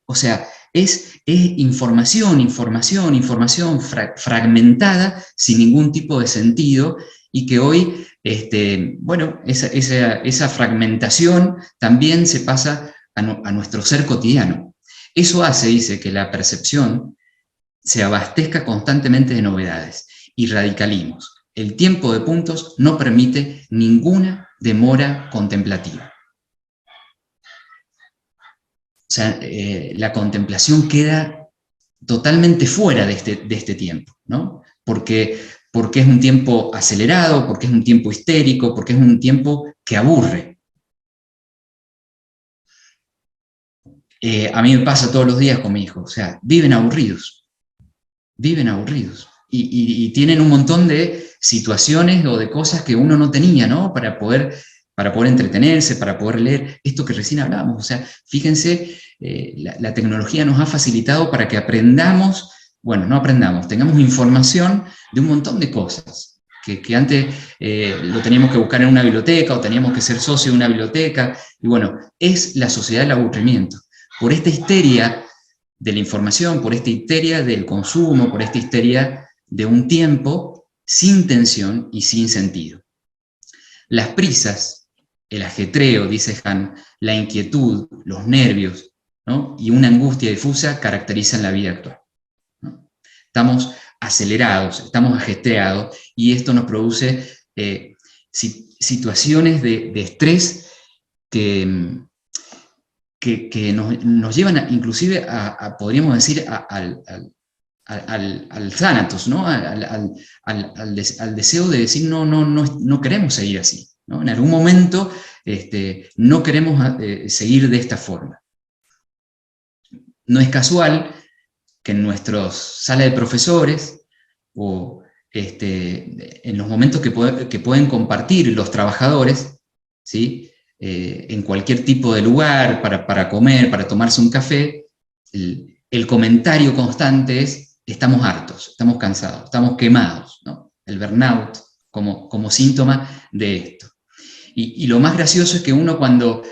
O sea, es información fragmentada, sin ningún tipo de sentido, y que hoy, bueno, esa fragmentación también se pasa a nuestro ser cotidiano. Eso dice, que la percepción se abastezca constantemente de novedades y radicalismos. El tiempo de puntos no permite ninguna demora contemplativa. O sea, la contemplación queda totalmente fuera de este tiempo, ¿no? Porque es un tiempo acelerado, porque es un tiempo histérico, porque es un tiempo que aburre. A mí me pasa todos los días con mi hijo. O sea, viven aburridos. Y tienen un montón de situaciones o de cosas que uno no tenía, ¿no? Para poder entretenerse, para poder leer esto que recién hablábamos. O sea, fíjense, la tecnología nos ha facilitado para que aprendamos, bueno, no aprendamos, tengamos información de un montón de cosas, que antes lo teníamos que buscar en una biblioteca, o teníamos que ser socio de una biblioteca. Y bueno, es la sociedad del aburrimiento. Por esta histeria de la información, por esta histeria del consumo, por esta histeria de un tiempo sin tensión y sin sentido. Las prisas, el ajetreo, dice Han, la inquietud, los nervios, ¿no?, y una angustia difusa caracterizan la vida actual, ¿no? Estamos acelerados, estamos ajetreados, y esto nos produce situaciones de estrés que nos llevan inclusive podríamos decir, al thanatos, ¿no? al deseo de decir no queremos seguir así, ¿no? En algún momento no queremos seguir de esta forma. No es casual que en nuestras salas de profesores, o en los momentos que pueden compartir los trabajadores, ¿sí?, en cualquier tipo de lugar, para comer, para tomarse un café, el comentario constante es: estamos hartos, estamos cansados, estamos quemados, ¿no? El burnout como síntoma de esto. Y lo más gracioso es que uno, cuando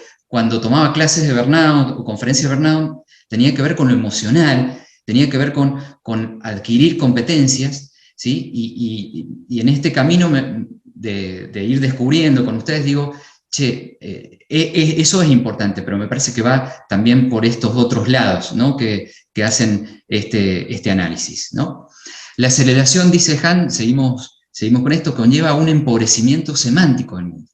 tomaba clases de burnout o conferencias de burnout, tenía que ver con lo emocional, tenía que ver con adquirir competencias, ¿sí? Y en este camino de ir descubriendo con ustedes, digo, che, eso es importante, pero me parece que va también por estos otros lados, ¿no?, que hacen este análisis, ¿no? La aceleración, dice Han, seguimos con esto, conlleva un empobrecimiento semántico del mundo.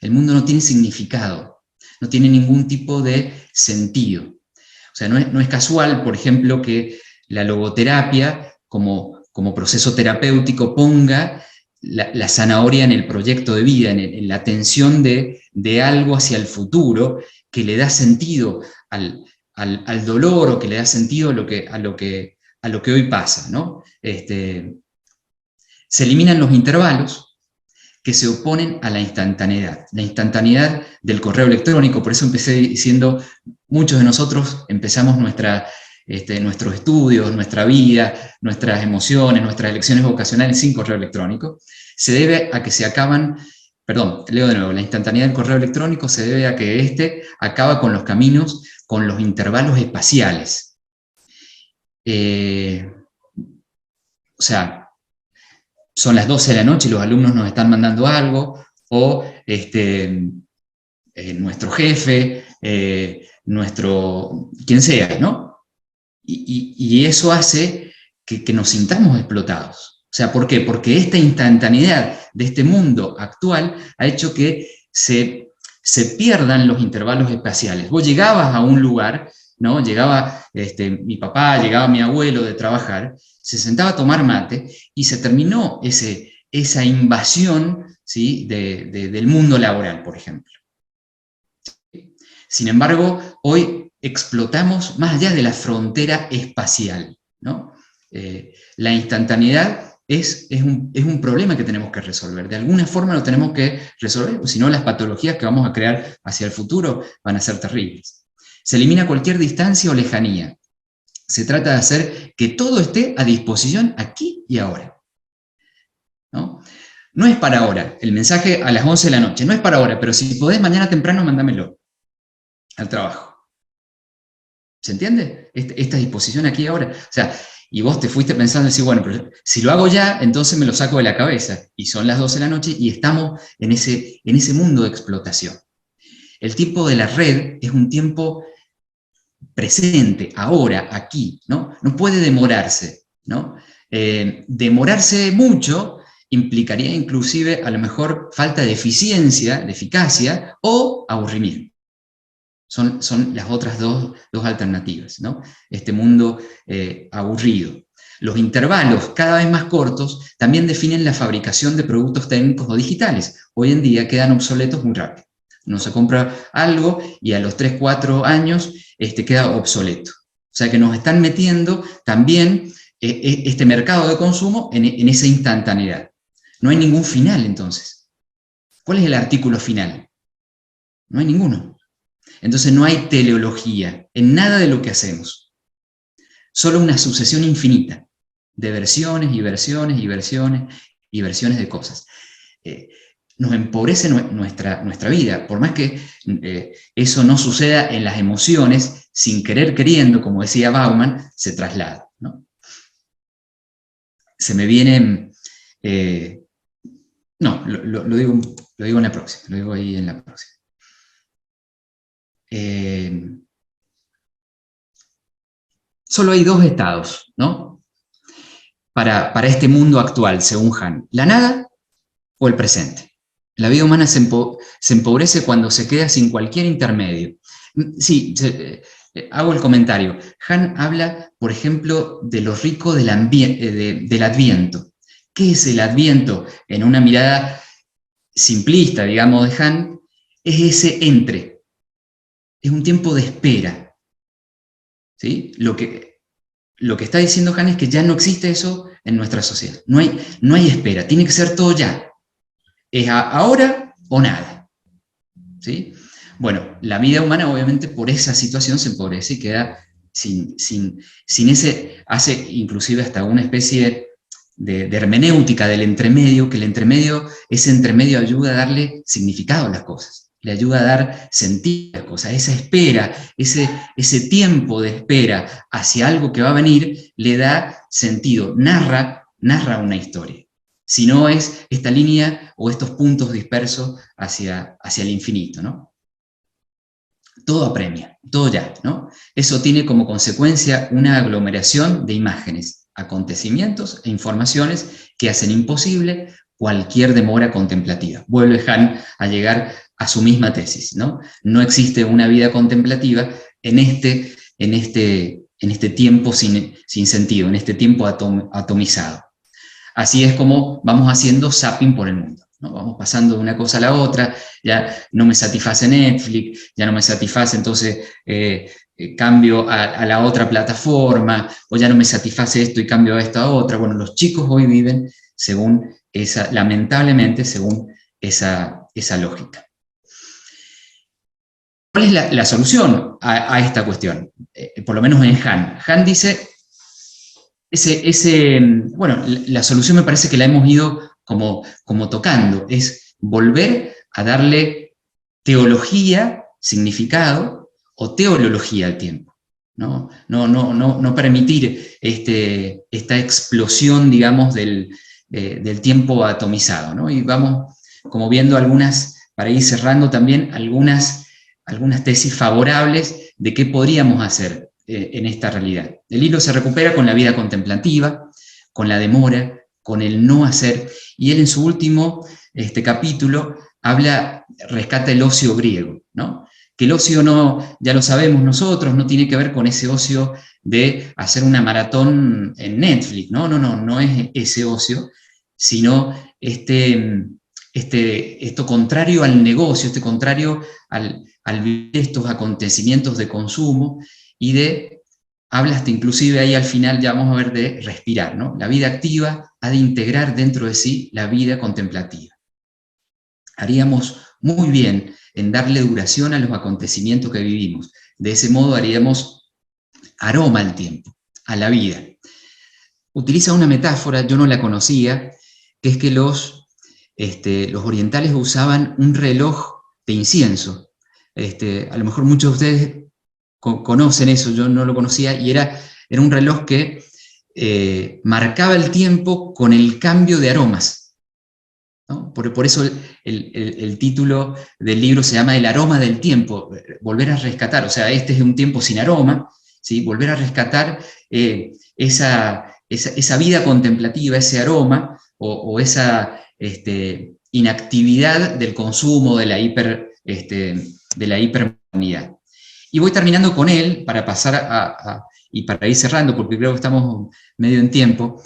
El mundo no tiene significado, no tiene ningún tipo de sentido. O sea, no es casual, por ejemplo, que la logoterapia como proceso terapéutico ponga la zanahoria en el proyecto de vida, en la atención de algo hacia el futuro que le da sentido al dolor, o que le da sentido a lo que hoy pasa, ¿no? Se eliminan los intervalos que se oponen a la instantaneidad del correo electrónico. Por eso empecé diciendo, muchos de nosotros empezamos nuestros estudios, nuestra vida, nuestras emociones, nuestras elecciones vocacionales sin correo electrónico. Se debe a que se acaban, leo de nuevo, la instantaneidad del correo electrónico se debe a que acaba con los caminos, con los intervalos espaciales. O sea, son las 12 de la noche y los alumnos nos están mandando algo, o nuestro jefe, quien sea, ¿no? Y eso hace que nos sintamos explotados. O sea, ¿por qué? Porque esta instantaneidad de este mundo actual ha hecho que se pierdan los intervalos espaciales. Vos llegabas a un lugar, ¿no? Llegaba mi papá, llegaba mi abuelo de trabajar, se sentaba a tomar mate y se terminó esa invasión, ¿sí? del mundo laboral, por ejemplo. Sin embargo, hoy explotamos más allá de la frontera espacial, ¿no? La instantaneidad es un problema que tenemos que resolver. De alguna forma lo tenemos que resolver, si no las patologías que vamos a crear hacia el futuro van a ser terribles. Se elimina cualquier distancia o lejanía. Se trata de hacer que todo esté a disposición aquí y ahora, ¿no? No es para ahora, el mensaje a las 11 de la noche, no es para ahora, pero si podés mañana temprano, mándamelo al trabajo. ¿Se entiende? Esta disposición aquí y ahora. O sea, y vos te fuiste pensando, decir, bueno, pero si lo hago ya, entonces me lo saco de la cabeza. Y son las 12 de la noche y estamos en ese mundo de explotación. El tiempo de la red es un tiempo presente, ahora, aquí, ¿no? No puede demorarse, ¿no? Demorarse mucho implicaría inclusive a lo mejor falta de eficiencia, de eficacia o aburrimiento. Son las otras dos alternativas, ¿no? Este mundo aburrido. Los intervalos cada vez más cortos también definen la fabricación de productos técnicos o digitales. Hoy en día quedan obsoletos muy rápido. Uno se compra algo y a los 3, 4 años queda obsoleto. O sea que nos están metiendo también este mercado de consumo en esa instantaneidad. No hay ningún final entonces. ¿Cuál es el artículo final? No hay ninguno. Entonces no hay teleología en nada de lo que hacemos. Solo una sucesión infinita de versiones y versiones y versiones y versiones de cosas. Nos empobrece nuestra vida, por más que eso no suceda en las emociones, sin querer queriendo, como decía Bauman, se traslada, ¿no? Se me viene, lo digo en la próxima, lo digo ahí en la próxima. Solo hay 2 estados, ¿no? Para este mundo actual, según Han, la nada o el presente. La vida humana se empobrece cuando se queda sin cualquier intermedio. Sí, hago el comentario. Han habla, por ejemplo, de lo rico del Adviento. ¿Qué es el Adviento? En una mirada simplista, digamos, de Han, es ese entre. Es un tiempo de espera. ¿Sí? Lo que está diciendo Han es que ya no existe eso en nuestra sociedad. No hay espera, tiene que ser todo ya. Es ahora o nada. ¿Sí? Bueno, la vida humana obviamente por esa situación se empobrece y queda sin ese, hace inclusive hasta una especie de hermenéutica del entremedio, que ese entremedio ayuda a darle significado a las cosas, le ayuda a dar sentido a las cosas, esa espera, ese tiempo de espera hacia algo que va a venir, le da sentido, narra una historia. Si no es esta línea o estos puntos dispersos hacia el infinito, ¿no? Todo apremia, todo ya, ¿no? Eso tiene como consecuencia una aglomeración de imágenes, acontecimientos e informaciones que hacen imposible cualquier demora contemplativa. Vuelve Han a llegar a su misma tesis, ¿no? No existe una vida contemplativa en este en este tiempo sin sentido, en este tiempo atomizado. Así es como vamos haciendo zapping por el mundo, ¿no? Vamos pasando de una cosa a la otra, ya no me satisface Netflix, ya no me satisface, entonces cambio a la otra plataforma, o ya no me satisface esto y cambio a esto a otra. Bueno, los chicos hoy viven lamentablemente, según esa lógica. ¿Cuál es la solución a esta cuestión? Por lo menos en Han. Han dice, bueno, la solución me parece que la hemos ido como tocando, es volver a darle teología, significado, o teología al tiempo. No permitir esta explosión, digamos, del tiempo atomizado, ¿no? Y vamos como viendo para ir cerrando también, algunas tesis favorables de qué podríamos hacer en esta realidad. El hilo se recupera con la vida contemplativa, con la demora, con el no hacer, y él en su último capítulo rescata el ocio griego, ¿no? Que el ocio no, ya lo sabemos nosotros, no tiene que ver con ese ocio de hacer una maratón en Netflix, no es ese ocio, sino esto contrario al negocio, contrario al vivir estos acontecimientos de consumo, y habla hasta inclusive ahí al final, ya vamos a ver, de respirar, ¿no? La vida activa ha de integrar dentro de sí la vida contemplativa. Haríamos muy bien en darle duración a los acontecimientos que vivimos. De ese modo haríamos aroma al tiempo, a la vida. Utiliza una metáfora, yo no la conocía, que es que los orientales usaban un reloj de incienso. A lo mejor muchos de ustedes conocen eso, yo no lo conocía, y era un reloj que marcaba el tiempo con el cambio de aromas, ¿no? Por eso el título del libro se llama El aroma del tiempo, volver a rescatar, o sea, este es un tiempo sin aroma, ¿sí? Volver a rescatar esa vida contemplativa, ese aroma, o esa inactividad del consumo, de la hipermodernidad. Y voy terminando con él, para pasar y para ir cerrando, porque creo que estamos medio en tiempo.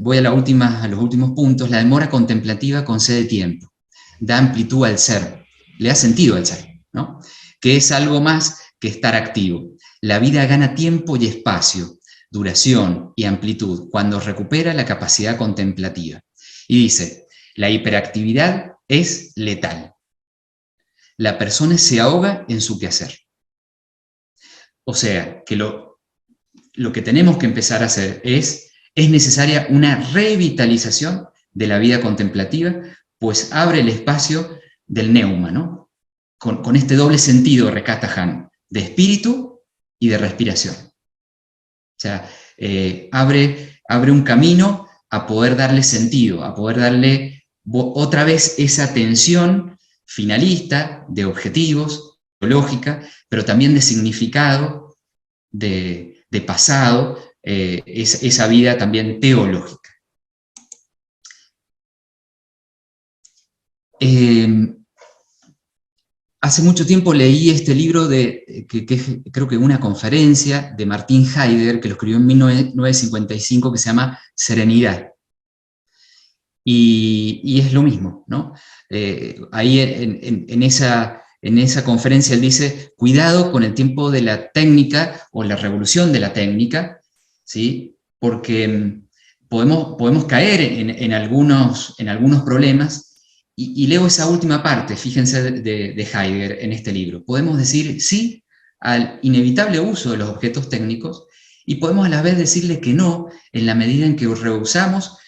Voy a los últimos puntos. La demora contemplativa concede tiempo, da amplitud al ser, le da sentido al ser, ¿no? Que es algo más que estar activo. La vida gana tiempo y espacio, duración y amplitud, cuando recupera la capacidad contemplativa. Y dice, la hiperactividad es letal. La persona se ahoga en su quehacer. O sea, que lo que tenemos que empezar a hacer es necesaria una revitalización de la vida contemplativa, pues abre el espacio del neuma, ¿no? Con este doble sentido, rescata Han, de espíritu y de respiración. O sea, abre un camino a poder darle sentido, a poder darle otra vez esa tensión finalista de objetivos, lógica, pero también de significado, de pasado, esa vida también teológica. Hace mucho tiempo leí este libro creo que una conferencia de Martin Heidegger, que lo escribió en 1955, que se llama Serenidad. Y es lo mismo, ¿no? Ahí en esa conferencia él dice, cuidado con el tiempo de la técnica o la revolución de la técnica, ¿sí? Porque podemos caer en algunos problemas, y leo esa última parte, fíjense, de Heidegger en este libro. Podemos decir sí al inevitable uso de los objetos técnicos, y podemos a la vez decirle que no, en la medida en que rehusamos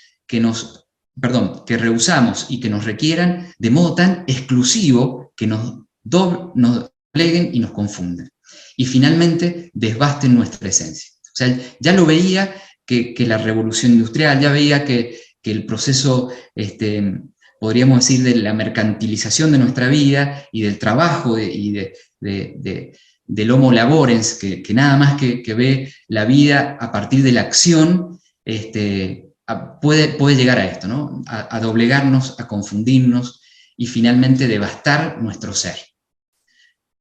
y que nos requieran de modo tan exclusivo que nos dobleguen y nos confundan. Y finalmente desbasten nuestra esencia. O sea, ya lo veía que la revolución industrial, ya veía que el proceso, podríamos decir, de la mercantilización de nuestra vida y del trabajo y del homo laborens, que nada más que ve la vida a partir de la acción, puede llegar a esto, ¿no? A doblegarnos, a confundirnos y finalmente devastar nuestro ser.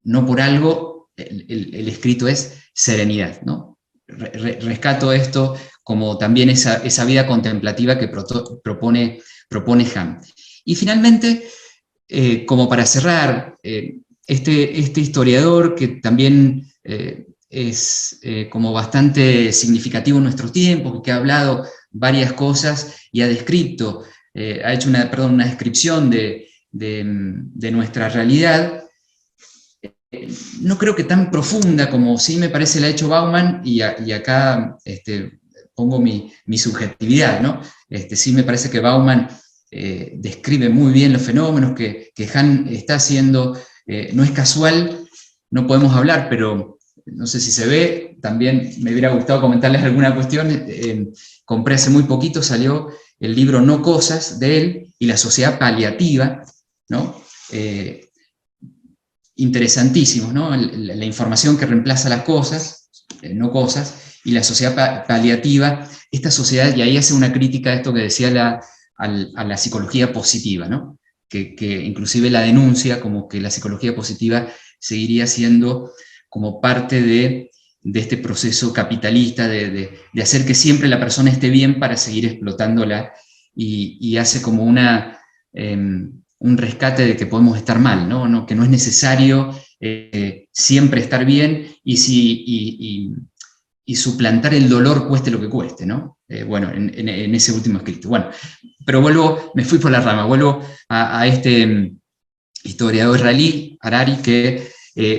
No por algo el escrito es serenidad, ¿no? Rescato esto como también esa vida contemplativa que propone Hahn. Y finalmente, como para cerrar, este historiador que también es como bastante significativo en nuestros tiempos, que ha hablado varias cosas y ha descrito, ha hecho una descripción de nuestra realidad, no creo que tan profunda como sí me parece la ha hecho Bauman, y acá pongo mi subjetividad, ¿no? Sí me parece que Bauman describe muy bien los fenómenos que Hahn está haciendo. No es casual, no podemos hablar, pero no sé si se ve, también me hubiera gustado comentarles alguna cuestión. Compré hace muy poquito, salió el libro No Cosas de él y la sociedad paliativa, ¿no? Interesantísimos, ¿no? La información que reemplaza las cosas, no cosas, y la sociedad paliativa, esta sociedad, y ahí hace una crítica a esto que decía a la psicología positiva, ¿no? Que inclusive la denuncia como que la psicología positiva seguiría siendo como parte de este proceso capitalista de hacer que siempre la persona esté bien para seguir explotándola, y hace como un rescate de que podemos estar mal, ¿no? Que no es necesario siempre estar bien, y suplantar el dolor cueste lo que cueste, ¿no? Bueno, en ese último escrito. Bueno, pero me fui por la rama, vuelvo a este historiador israelí, Harari, que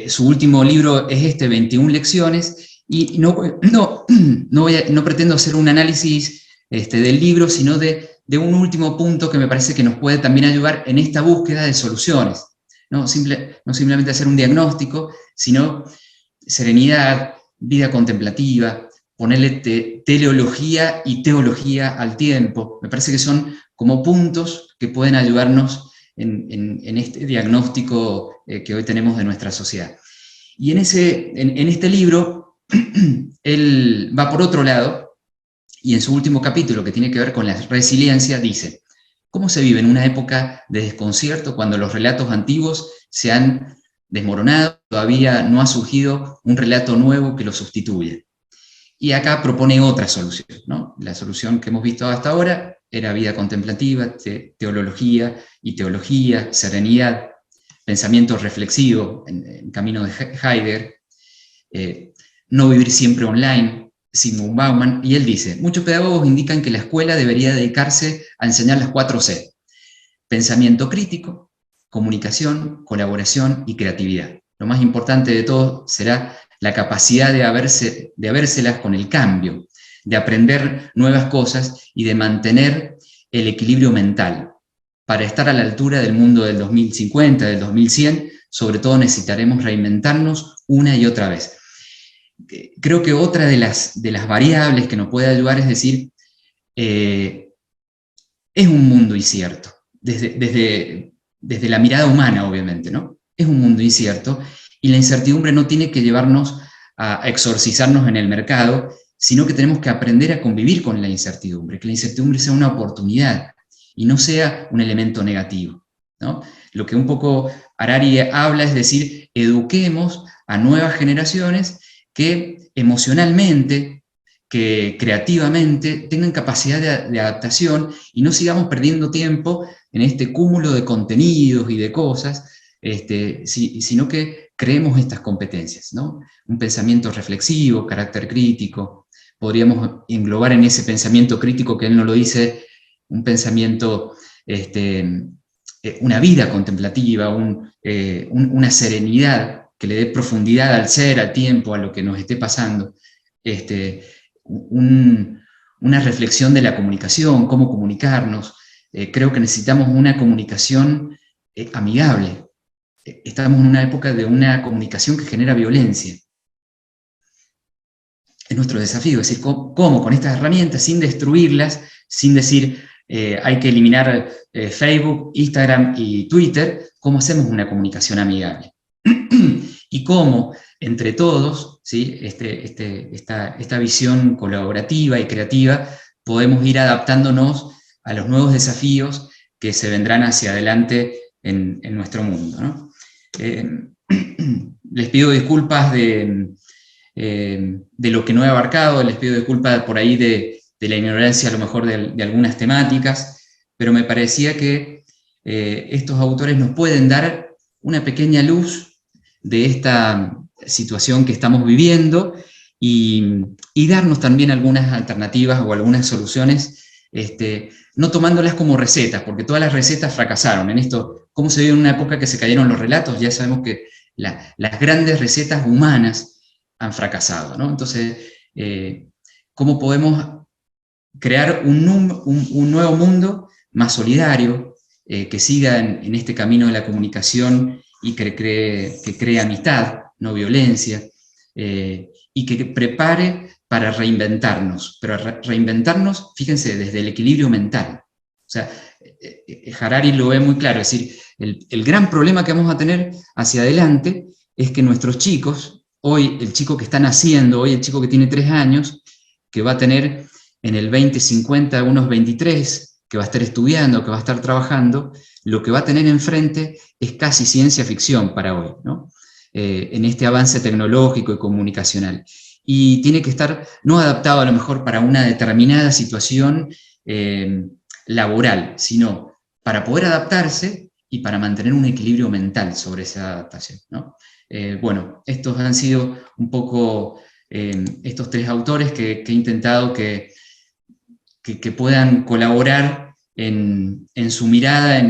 su último libro es 21 lecciones, y no pretendo hacer un análisis del libro, sino de un último punto que me parece que nos puede también ayudar en esta búsqueda de soluciones. No simplemente hacer un diagnóstico, sino serenidad, vida contemplativa, ponerle teleología y teología al tiempo. Me parece que son como puntos que pueden ayudarnos en este diagnóstico que hoy tenemos de nuestra sociedad. Y en este libro, él va por otro lado, y en su último capítulo, que tiene que ver con la resiliencia, dice: ¿cómo se vive en una época de desconcierto cuando los relatos antiguos se han desmoronado? Todavía no ha surgido un relato nuevo que lo sustituya. Y acá propone otra solución, ¿no? La solución que hemos visto hasta ahora era vida contemplativa, teología y teología, serenidad, pensamiento reflexivo en camino de Heidegger, no vivir siempre online, Zygmunt Bauman, y él dice: muchos pedagogos indican que la escuela debería dedicarse a enseñar las 4C: pensamiento crítico, comunicación, colaboración y creatividad. Lo más importante de todo será la capacidad de habérselas con el cambio, de aprender nuevas cosas y de mantener el equilibrio mental. Para estar a la altura del mundo del 2050, del 2100, sobre todo necesitaremos reinventarnos una y otra vez. Creo que otra de las variables que nos puede ayudar es decir, es un mundo incierto, desde la mirada humana, obviamente, ¿no? Es un mundo incierto, y la incertidumbre no tiene que llevarnos a exorcizarnos en el mercado, sino que tenemos que aprender a convivir con la incertidumbre, que la incertidumbre sea una oportunidad y no sea un elemento negativo, ¿no? Lo que un poco Harari habla es decir, eduquemos a nuevas generaciones que emocionalmente, que creativamente tengan capacidad de adaptación, y no sigamos perdiendo tiempo en este cúmulo de contenidos y de cosas, sino que creemos estas competencias, ¿no? Un pensamiento reflexivo, carácter crítico. Podríamos englobar en ese pensamiento crítico, que él no lo dice, un pensamiento, una vida contemplativa, una serenidad que le dé profundidad al ser, al tiempo, a lo que nos esté pasando. Una reflexión de la comunicación, cómo comunicarnos. Creo que necesitamos una comunicación amigable. Estamos en una época de una comunicación que genera violencia. Es nuestro desafío, es decir, cómo con estas herramientas, sin destruirlas, sin decir hay que eliminar Facebook, Instagram y Twitter, cómo hacemos una comunicación amigable. Y cómo, entre todos, ¿sí? Esta visión colaborativa y creativa, podemos ir adaptándonos a los nuevos desafíos que se vendrán hacia adelante en nuestro mundo, ¿no? les pido disculpas de lo que no he abarcado, les pido disculpas por ahí de la ignorancia a lo mejor de algunas temáticas, pero me parecía que estos autores nos pueden dar una pequeña luz de esta situación que estamos viviendo y darnos también algunas alternativas o algunas soluciones, no tomándolas como recetas, porque todas las recetas fracasaron. En esto, ¿cómo se vio en una época que se cayeron los relatos? Ya sabemos que las grandes recetas humanas han fracasado, ¿no? Entonces, ¿cómo podemos crear un nuevo mundo más solidario, que siga en este camino de la comunicación y que cree amistad, no violencia, y que prepare para reinventarnos, pero reinventarnos, fíjense, desde el equilibrio mental. O sea, Harari lo ve muy claro, es decir, el gran problema que vamos a tener hacia adelante es que nuestros chicos, hoy el chico que está naciendo, hoy el chico que tiene 3 años, que va a tener en el 2050 unos 23, que va a estar estudiando, que va a estar trabajando, lo que va a tener enfrente es casi ciencia ficción para hoy, ¿no? En este avance tecnológico y comunicacional. Y tiene que estar no adaptado a lo mejor para una determinada situación laboral, sino para poder adaptarse y para mantener un equilibrio mental sobre esa adaptación, ¿no? Bueno, estos han sido un poco estos 3 autores que he intentado que puedan colaborar en su mirada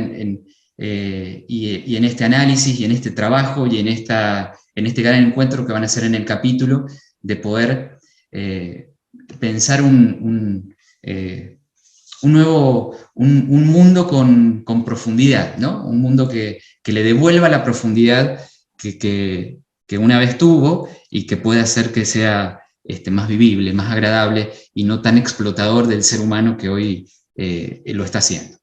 y en este análisis y en este trabajo y en este gran encuentro que van a hacer en el capítulo, de poder pensar un mundo con profundidad, ¿no? Un mundo que le devuelva la profundidad que una vez tuvo y que pueda hacer que sea más vivible, más agradable y no tan explotador del ser humano que hoy lo está haciendo.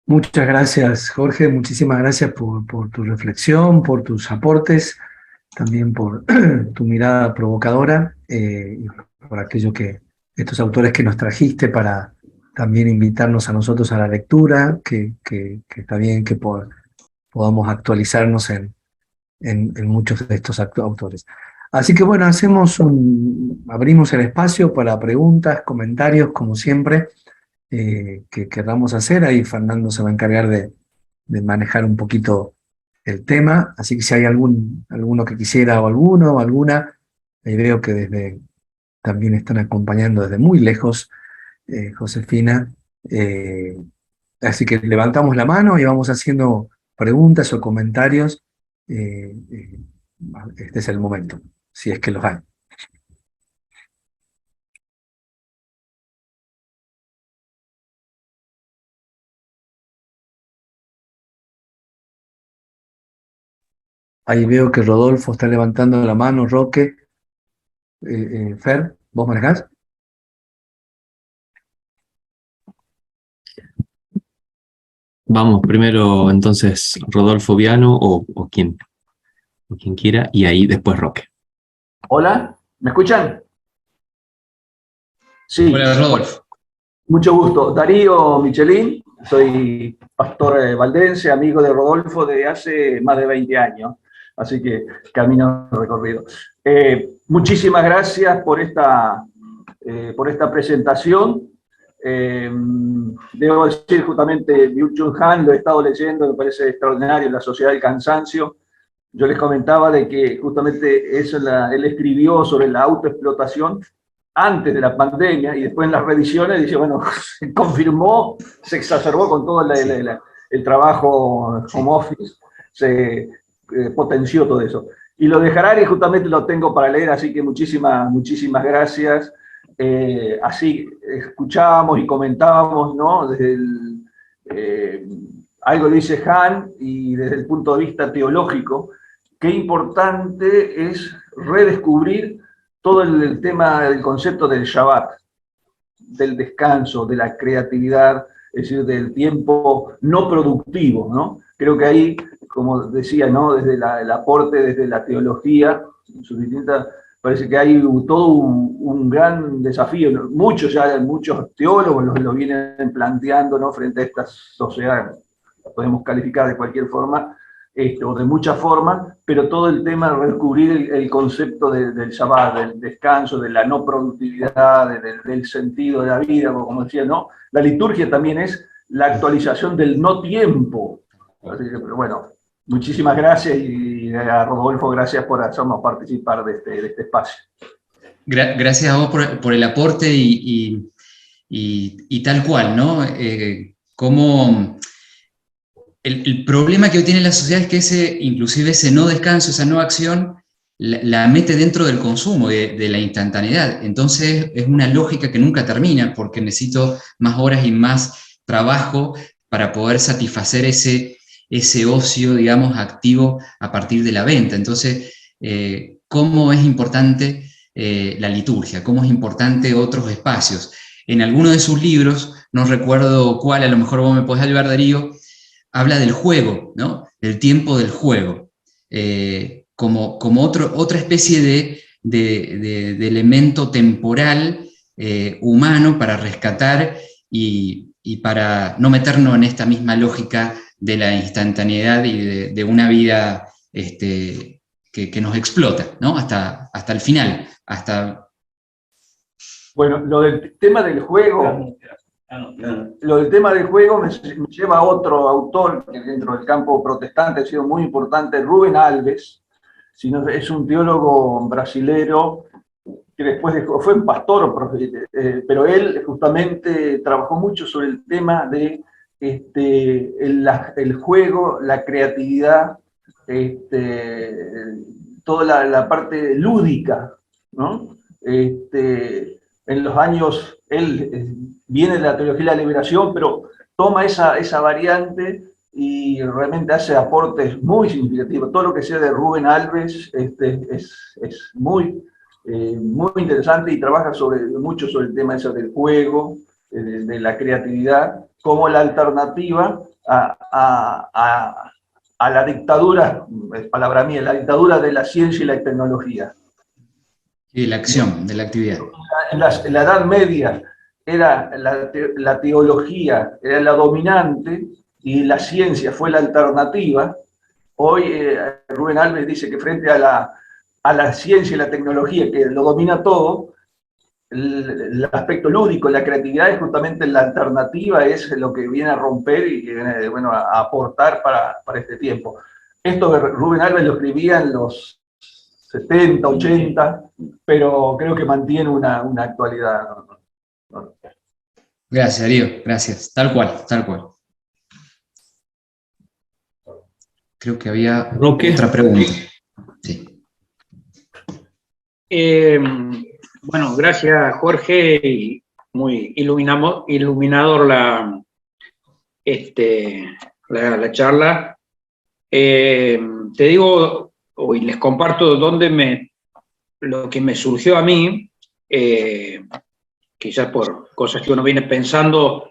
Muchas gracias, Jorge. Muchísimas gracias por tu reflexión, por tus aportes, también por tu mirada provocadora y por estos autores que nos trajiste para también invitarnos a nosotros a la lectura, que está bien que podamos actualizarnos en muchos de estos autores. Así que bueno, abrimos el espacio para preguntas, comentarios, como siempre, que queramos hacer. Ahí Fernando se va a encargar de manejar un poquito el tema, así que si hay alguno que quisiera o alguno o alguna, ahí veo que también están acompañando desde muy lejos, Josefina, así que levantamos la mano y vamos haciendo preguntas o comentarios. Este es el momento, si es que los hay. Ahí veo que Rodolfo está levantando la mano, Roque. Fer, ¿vos manejás? Vamos, primero entonces Rodolfo Viano o quien quiera, y ahí después Roque. Hola, ¿me escuchan? Sí. Hola, Rodolfo. Mucho gusto. Darío Michelín, soy pastor valdense, amigo de Rodolfo de hace más de 20 años, así que camino recorrido. Muchísimas gracias por esta presentación. Debo decir justamente, Byung-Chul Han, lo he estado leyendo, me parece extraordinario, La Sociedad del Cansancio. Yo les comentaba de que justamente él escribió sobre la autoexplotación antes de la pandemia y después en las revisiones dice, bueno, se confirmó, se exacerbó con todo el trabajo home office, se potenció todo eso. Y lo de Harari justamente lo tengo para leer, así que muchísimas gracias. Así escuchábamos y comentábamos, ¿no? Algo lo dice Han, y desde el punto de vista teológico, qué importante es redescubrir todo el tema del concepto del Shabbat, del descanso, de la creatividad, es decir, del tiempo no productivo, ¿no? Creo que ahí, como decía, ¿no? Desde el aporte, desde la teología, en sus distintas, parece que hay todo un gran desafío. Muchos teólogos lo vienen planteando, ¿no? Frente a esta sociedad podemos calificar de cualquier forma, o de muchas formas, pero todo el tema de redescubrir el concepto del Shabbat, del descanso, de la no productividad, del sentido de la vida, como decía, ¿no? La liturgia también es la actualización del no tiempo. Así que, pero bueno, muchísimas gracias, y a Rodolfo, gracias por hacernos participar de este espacio. Gracias a vos por el aporte y tal cual, ¿no? Como el problema que hoy tiene la sociedad es que inclusive ese no descanso, esa no acción, la mete dentro del consumo, de la instantaneidad. Entonces es una lógica que nunca termina, porque necesito más horas y más trabajo para poder satisfacer ese ocio, digamos, activo a partir de la venta. Entonces, ¿cómo es importante la liturgia? ¿Cómo es importante otros espacios? En alguno de sus libros, no recuerdo cuál, a lo mejor vos me podés ayudar, Darío, habla del juego, ¿no? Del tiempo del juego, como otra especie de elemento temporal humano para rescatar y para no meternos en esta misma lógica de la instantaneidad y de una vida que nos explota, ¿no? Hasta el final, Bueno, lo del tema del juego... Lo del tema del juego me lleva a otro autor que dentro del campo protestante ha sido muy importante, Rubén Alves. Es un teólogo brasilero que después fue un pastor, pero él justamente trabajó mucho sobre el tema de el juego, la creatividad, toda la parte lúdica, ¿no? En los años, él viene de la teología de la liberación, pero toma esa variante y realmente hace aportes muy significativos. Todo lo que sea de Rubén Alves es muy interesante, y trabaja mucho sobre el tema ese del juego, de la creatividad, como la alternativa a la dictadura, es palabra mía, la dictadura de la ciencia y la tecnología. Y la acción, de la actividad. En la Edad Media era la teología, era la dominante, y la ciencia fue la alternativa. Hoy Rubén Alves dice que frente a la ciencia y la tecnología, que lo domina todo, el aspecto lúdico, la creatividad es justamente la alternativa, es lo que viene a romper y que viene, bueno, a aportar para este tiempo. Esto Rubén Alves lo escribía en los 70, 80, pero creo que mantiene una actualidad. Gracias, Darío, gracias. Tal cual. Creo que había otra pregunta. Sí. Bueno, gracias, Jorge, y muy iluminador la charla. Te digo, hoy les comparto lo que me surgió a mí, quizás por cosas que uno viene pensando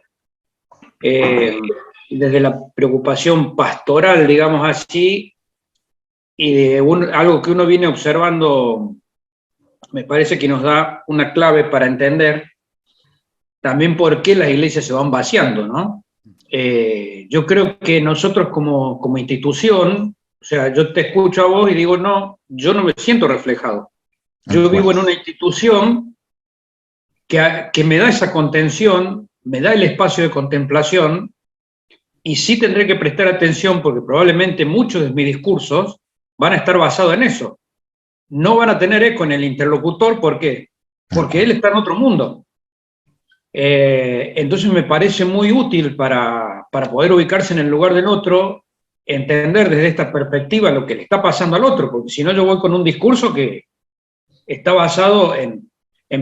desde la preocupación pastoral, digamos así, y de algo que uno viene observando, me parece que nos da una clave para entender también por qué las iglesias se van vaciando, ¿no? Yo creo que nosotros como institución, o sea, yo te escucho a vos y digo, no, yo no me siento reflejado. Yo vivo en una institución que me da esa contención, me da el espacio de contemplación, y sí tendré que prestar atención porque probablemente muchos de mis discursos van a estar basados en eso. No van a tener eco en el interlocutor, ¿por qué? Porque él está en otro mundo. Entonces me parece muy útil para poder ubicarse en el lugar del otro, entender desde esta perspectiva lo que le está pasando al otro, porque si no yo voy con un discurso que está basado en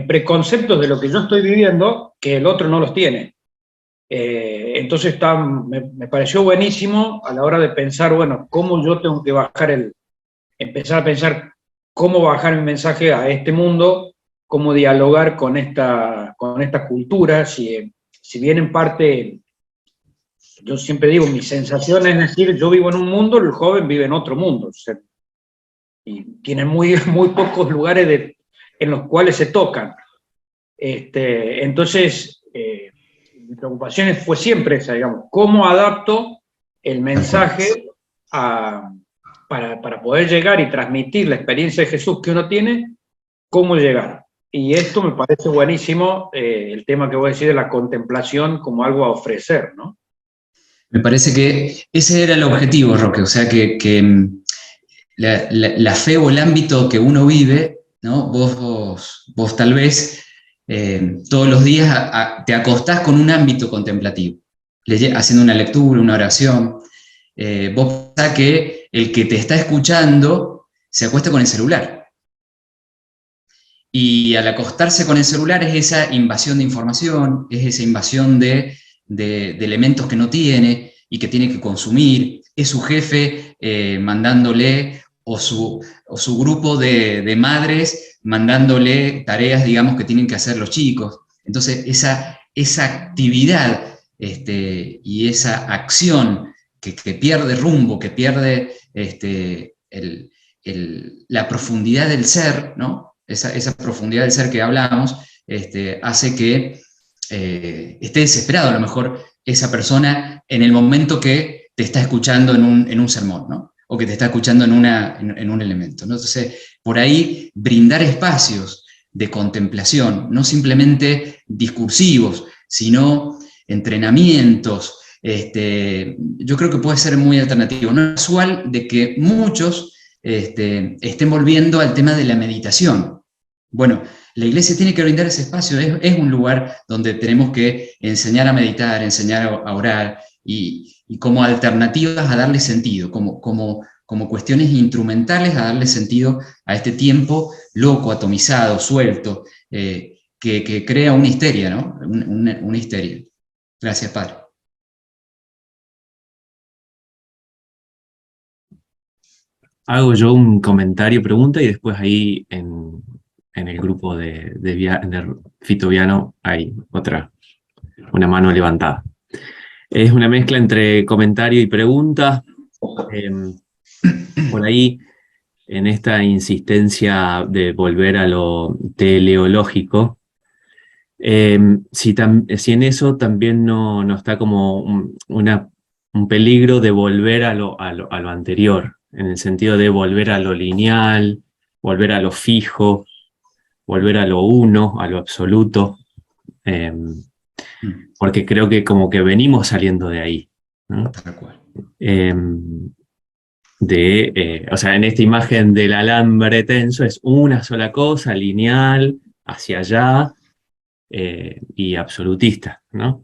preconceptos de lo que yo estoy viviendo, que el otro no los tiene. Entonces me pareció buenísimo a la hora de pensar, bueno, cómo yo tengo que empezar a pensar cómo bajar mi mensaje a este mundo, cómo dialogar con esta cultura, si bien en parte, yo siempre digo, mi sensación es decir, yo vivo en un mundo, el joven vive en otro mundo, o sea, y tienen muy pocos lugares en los cuales se tocan. Entonces, mi preocupación fue siempre esa, digamos, ¿cómo adapto el mensaje para poder llegar y transmitir la experiencia de Jesús que uno tiene, cómo llegar. Y esto me parece buenísimo, el tema que voy a decir de la contemplación como algo a ofrecer, ¿no? Me parece que ese era el objetivo, Roque, o sea que la fe o el ámbito que uno vive, ¿no? Vos tal vez todos los días te acostás con un ámbito contemplativo, haciendo una lectura, una oración. Vos pensás que el que te está escuchando se acuesta con el celular. Y al acostarse con el celular es esa invasión de información, es esa invasión de elementos que no tiene y que tiene que consumir, es su jefe mandándole, o su grupo de madres mandándole tareas, digamos, que tienen que hacer los chicos. Entonces, esa actividad y esa acción que pierde rumbo, que pierde la profundidad del ser, ¿no? Esa profundidad del ser que hablamos, hace que esté desesperado a lo mejor esa persona en el momento que te está escuchando en un sermón, ¿no? O que te está escuchando en un elemento, ¿no? Entonces, por ahí brindar espacios de contemplación, no simplemente discursivos, sino entrenamientos, yo creo que puede ser muy alternativo. No es casual de que muchos estén volviendo al tema de la meditación. Bueno, la iglesia tiene que brindar ese espacio, es un lugar donde tenemos que enseñar a meditar, enseñar a orar, y como alternativas a darle sentido, como cuestiones instrumentales a darle sentido a este tiempo loco, atomizado, suelto, que crea una histeria, ¿no? Una histeria. Gracias, Padre. Hago yo un comentario, pregunta, y después ahí en el grupo de Fito Viano hay una mano levantada. Es una mezcla entre comentario y pregunta. Por ahí, en esta insistencia de volver a lo teleológico, si en eso también no está como un peligro de volver a lo anterior, en el sentido de volver a lo lineal, volver a lo fijo, volver a lo uno, a lo absoluto, porque creo que como que venimos saliendo de ahí, ¿no? Tal cual. O sea, en esta imagen del alambre tenso es una sola cosa, lineal, hacia allá, y absolutista, ¿no?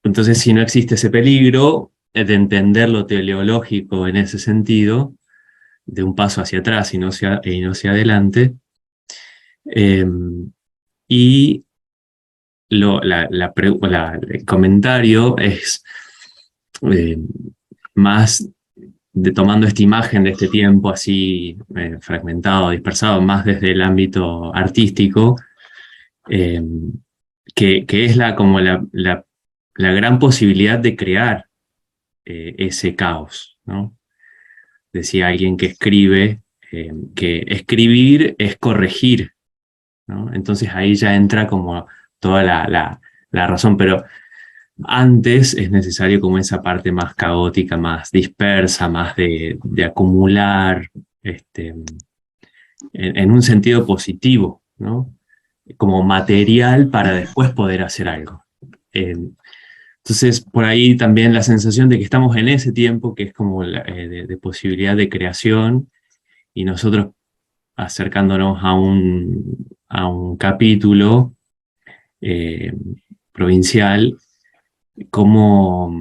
Entonces, si no existe ese peligro de entender lo teleológico en ese sentido, de un paso hacia atrás y no hacia adelante, y el comentario es más tomando esta imagen de este tiempo así fragmentado, dispersado, más desde el ámbito artístico, que es como la gran posibilidad de crear ese caos, ¿no? Decía alguien que escribe, que escribir es corregir, ¿no? Entonces ahí ya entra como toda la razón, pero antes es necesario como esa parte más caótica, más dispersa, más de acumular, en un sentido positivo, ¿no? Como material para después poder hacer algo. Entonces, por ahí también la sensación de que estamos en ese tiempo que es como de posibilidad de creación, y nosotros acercándonos a un capítulo provincial, cómo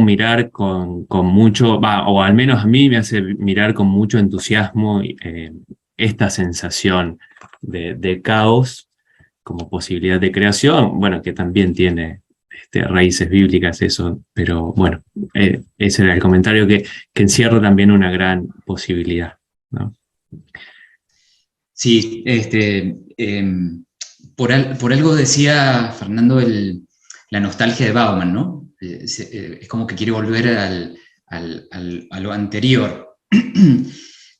mirar con mucho, o al menos a mí me hace mirar con mucho entusiasmo esta sensación de caos como posibilidad de creación, bueno, que también tiene raíces bíblicas eso, pero bueno, ese era el comentario que encierra también una gran posibilidad, ¿no? Sí, por algo decía Fernando la nostalgia de Bauman, ¿no? Es como que quiere volver a lo anterior.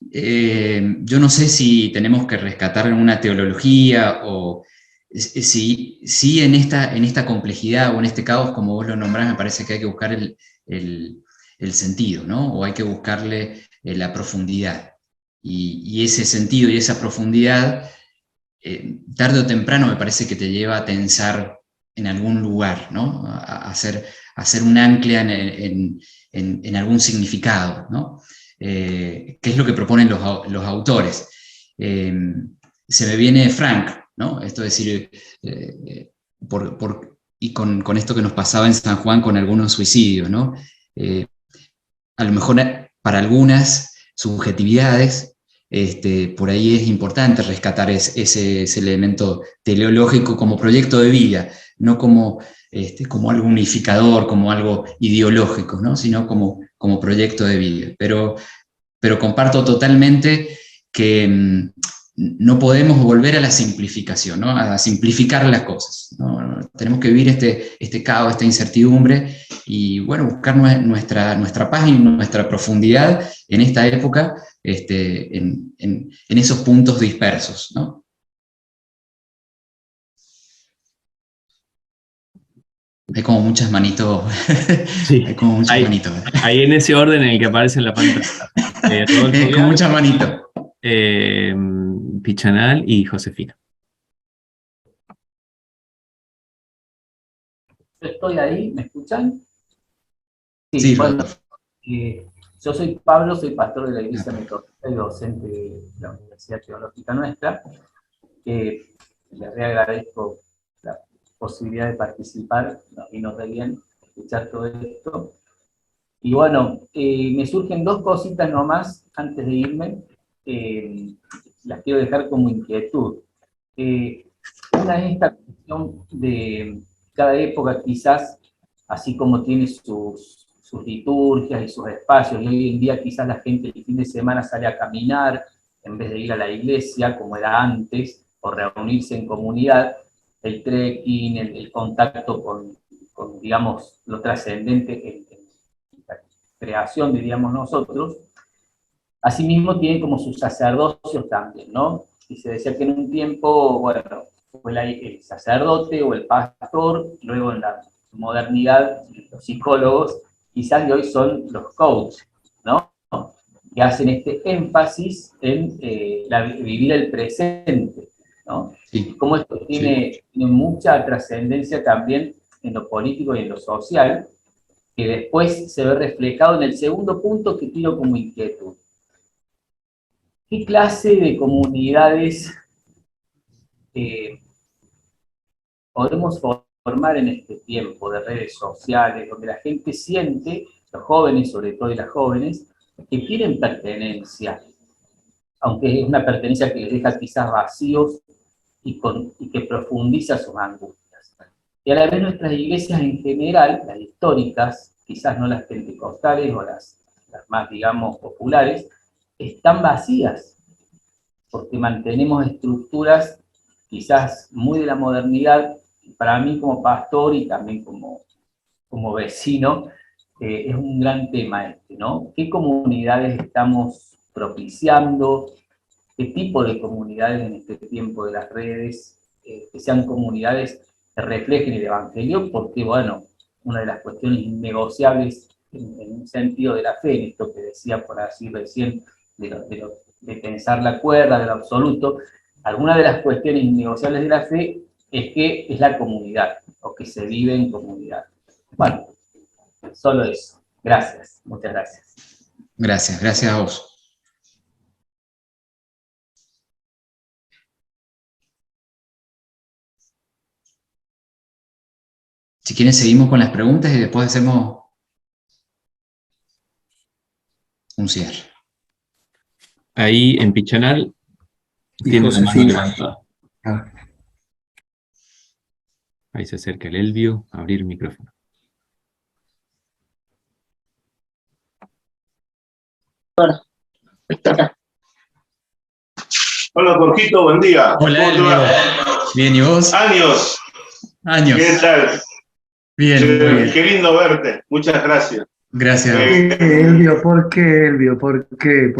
Yo no sé si tenemos que rescatar una teología o sí en esta complejidad o en este caos, como vos lo nombrás, me parece que hay que buscar el sentido, ¿no? O hay que buscarle la profundidad. Y ese sentido y esa profundidad, tarde o temprano me parece que te lleva a tensar en algún lugar, ¿no? A hacer un ancla en algún significado, ¿no? Que es lo que proponen los autores. Se me viene Frank, ¿no? Esto es decir, y con esto que nos pasaba en San Juan con algunos suicidios, ¿no? A lo mejor para algunas subjetividades, por ahí es importante rescatar ese elemento teleológico como proyecto de vida, no como algo unificador, como algo ideológico, ¿no? Sino como proyecto de vida. Pero comparto totalmente que no podemos volver a la simplificación, ¿no? A simplificar las cosas, ¿no? Tenemos que vivir este caos, esta incertidumbre, y bueno, buscar nuestra paz y nuestra profundidad en esta época, en esos puntos dispersos, ¿no? Hay como muchas manitos. Sí, hay como muchas manitos. Ahí en ese orden en el que aparece en la pantalla. Con muchas manitos. Pichanal y Josefina. Estoy ahí, ¿me escuchan? Sí, bueno, yo soy Pablo, soy pastor de la Iglesia Metodista y docente de la Universidad Teológica nuestra. Les agradezco la posibilidad de participar, nos vino re bien escuchar todo esto. Y bueno, me surgen dos cositas nomás antes de irme, las quiero dejar como inquietud. Una es esta cuestión de cada época quizás, así como tiene sus liturgias y sus espacios, y hoy en día quizás la gente el fin de semana sale a caminar en vez de ir a la iglesia, como era antes, o reunirse en comunidad, el trekking, el contacto con, digamos, lo trascendente en la creación, diríamos nosotros. Asimismo tiene como sus sacerdocios también, ¿no? Y se decía que en un tiempo, bueno, fue el sacerdote o el pastor, luego en la modernidad los psicólogos, quizás de hoy son los coaches, ¿no? Que hacen este énfasis en vivir el presente, ¿no? Sí. Y como esto tiene mucha trascendencia también en lo político y en lo social, que después se ve reflejado en el segundo punto que tiro como inquietud. ¿Qué clase de comunidades podemos formar en este tiempo de redes sociales, donde la gente siente, los jóvenes sobre todo y las jóvenes, que quieren pertenencia, aunque es una pertenencia que les deja quizás vacíos y que profundiza sus angustias? Y a la vez nuestras iglesias en general, las históricas, quizás no las pentecostales o las más, digamos, populares, están vacías, porque mantenemos estructuras quizás muy de la modernidad. Para mí como pastor y también como vecino, es un gran tema ¿no? ¿Qué comunidades estamos propiciando? ¿Qué tipo de comunidades en este tiempo de las redes? Que sean comunidades que reflejen el Evangelio, porque, bueno, una de las cuestiones innegociables en un sentido de la fe, en esto que decía por así recién, de pensar la cuerda, del absoluto, alguna de las cuestiones innegociables de la fe es que es la comunidad, o que se vive en comunidad. Bueno, solo eso. Gracias, muchas gracias. Gracias a vos. Si quieren seguimos con las preguntas y después hacemos un cierre. Ahí en Pichanal tiene una mano levantada. Ahí se acerca el Elvio a abrir micrófono. Hola, Jorgito, buen día. Hola, Elvio. Bien, ¿y vos? Años. ¿Qué tal? Bien, muy bien. Qué lindo verte. Muchas gracias. Gracias. Elvio, ¿por qué, Elvio? ¿Por qué?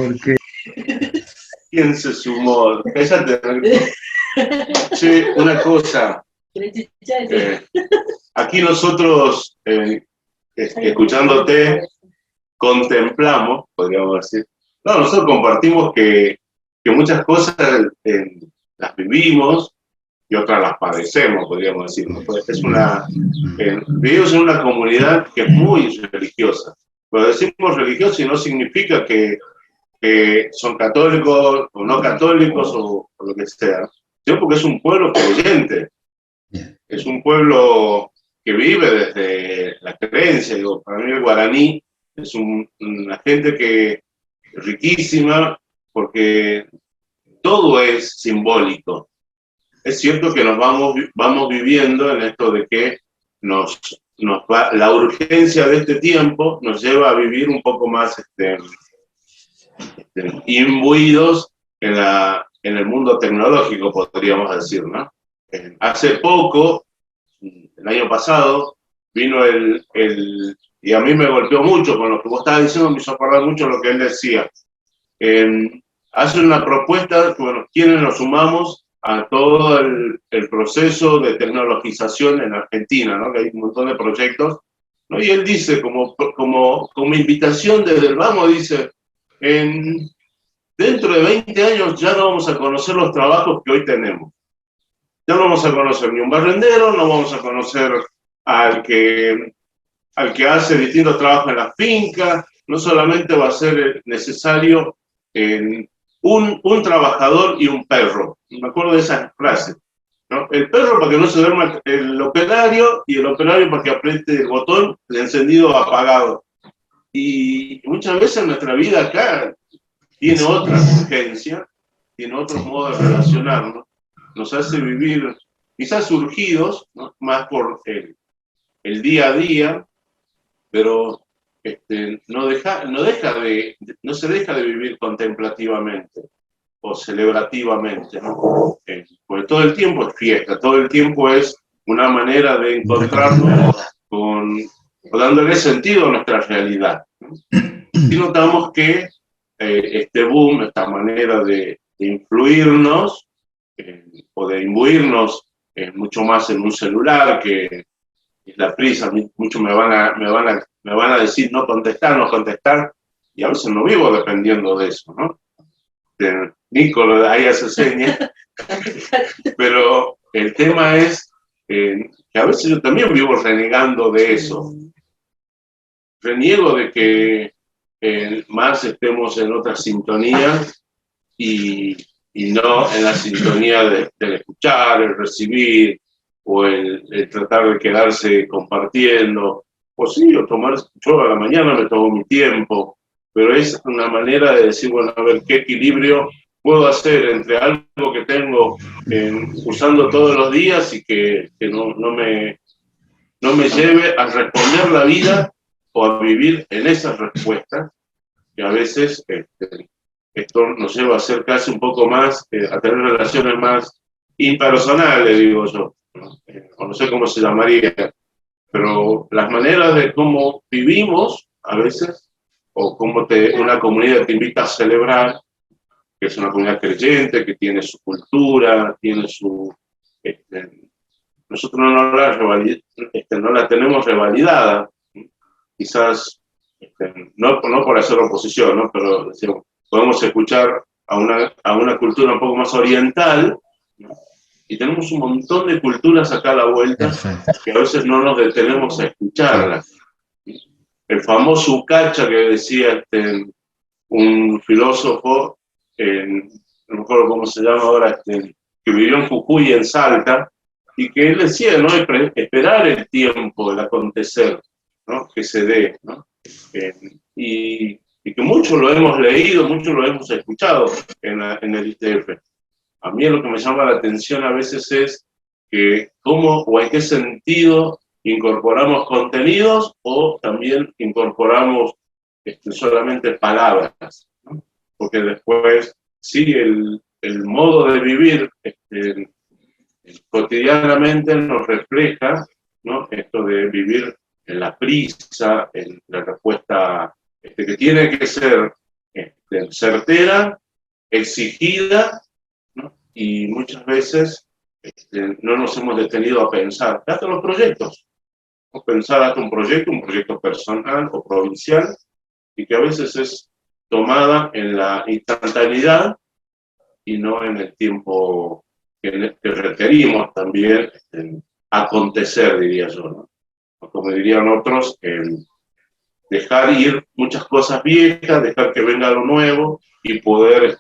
¿Quién se sumó? Cállate. Sí, una cosa. Aquí nosotros, escuchándote, contemplamos, podríamos decir. No, nosotros compartimos que muchas cosas las vivimos y otras las padecemos, podríamos decir, ¿no? Pues vivimos en una comunidad que es muy religiosa. Pero decimos religiosa y no significa que son católicos o no católicos o lo que sea, sino porque es un pueblo creyente. Es un pueblo que vive desde la creencia. Digo, para mí el guaraní es una gente que riquísima porque todo es simbólico. Es cierto que nos vamos viviendo en esto de que la urgencia de este tiempo nos lleva a vivir un poco más imbuidos en el mundo tecnológico, podríamos decir, ¿no? Hace poco, el año pasado, vino y a mí me golpeó mucho con lo que vos estabas diciendo, me hizo acordar mucho lo que él decía. Hace una propuesta, bueno, quienes nos sumamos a todo el proceso de tecnologización en Argentina, ¿no? Que hay un montón de proyectos, ¿no? Y él dice, como invitación desde el vamos, dice, dentro de 20 años ya no vamos a conocer los trabajos que hoy tenemos. Ya no vamos a conocer ni un barrendero, no vamos a conocer al que hace distintos trabajos en la finca, no solamente va a ser necesario un trabajador y un perro. Me acuerdo de esas frases, ¿no? El perro para que no se duerma el operario y el operario para que apriete el botón de encendido o apagado. Y muchas veces nuestra vida acá tiene otra urgencia, tiene otro modo de relacionarnos, nos hace vivir quizás surgidos, ¿no? Más por el día a día, pero no se deja de vivir contemplativamente o celebrativamente, ¿no? Porque todo el tiempo es fiesta, todo el tiempo es una manera de encontrarnos o dándole sentido a nuestra realidad, ¿no? Y notamos que este boom, esta manera de influirnos o de imbuirnos mucho más en un celular, que es la prisa, muchos me van a decir no contestar, y a veces no vivo dependiendo de eso, ¿no? Nico ahí hace señas, pero el tema es que a veces yo también vivo renegando de eso. Reniego de que más estemos en otra sintonía y no en la sintonía del escuchar, el recibir, o el tratar de quedarse compartiendo, o sí, yo a la mañana me tomo mi tiempo, pero es una manera de decir, bueno, a ver, ¿qué equilibrio puedo hacer entre algo que tengo usando todos los días y que no me lleve a responder la vida o a vivir en esas respuestas, que a veces esto nos lleva a ser casi un poco más, a tener relaciones más impersonales, digo yo, ¿no? O no sé cómo se llamaría, pero las maneras de cómo vivimos a veces, o cómo una comunidad te invita a celebrar, que es una comunidad creyente, que tiene su cultura, tiene su... nosotros no la tenemos revalidada, quizás no por hacer oposición, ¿no? Pero decimos, podemos escuchar a una cultura un poco más oriental, ¿no? Y tenemos un montón de culturas acá a la vuelta. Perfecto. Que a veces no nos detenemos a escucharlas. El famoso Ucacha que decía un filósofo, no me acuerdo cómo se llama ahora, que vivió en Jujuy y en Salta, y que él decía, ¿no? Esperar el tiempo, el acontecer, ¿no? Que se dé, ¿no? Y que mucho lo hemos leído, mucho lo hemos escuchado en el ITF. A mí lo que me llama la atención a veces es que cómo o en qué sentido incorporamos contenidos o también incorporamos solamente palabras, ¿no? Porque después, sí, el modo de vivir cotidianamente nos refleja, ¿no? Esto de vivir en la prisa, en la respuesta que tiene que ser certera, exigida, ¿no? y muchas veces no nos hemos detenido a pensar, hasta los proyectos, o pensar hasta un proyecto personal o provincial, y que a veces es tomada en la instantaneidad y no en el tiempo que requerimos también acontecer, diría yo, ¿no? O como dirían otros, dejar ir muchas cosas viejas, dejar que venga lo nuevo y poder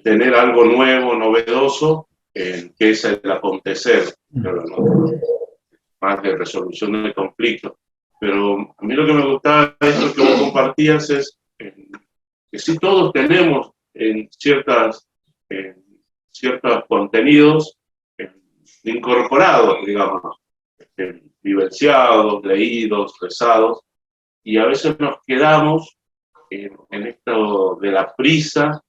tener algo nuevo, novedoso, que es el acontecer, pero no, más de resolución de conflictos. Pero a mí lo que me gustaba de esto que vos compartías es que sí todos tenemos ciertos contenidos incorporados, digamos, vivenciados, leídos, rezados, y a veces nos quedamos en esto de la prisa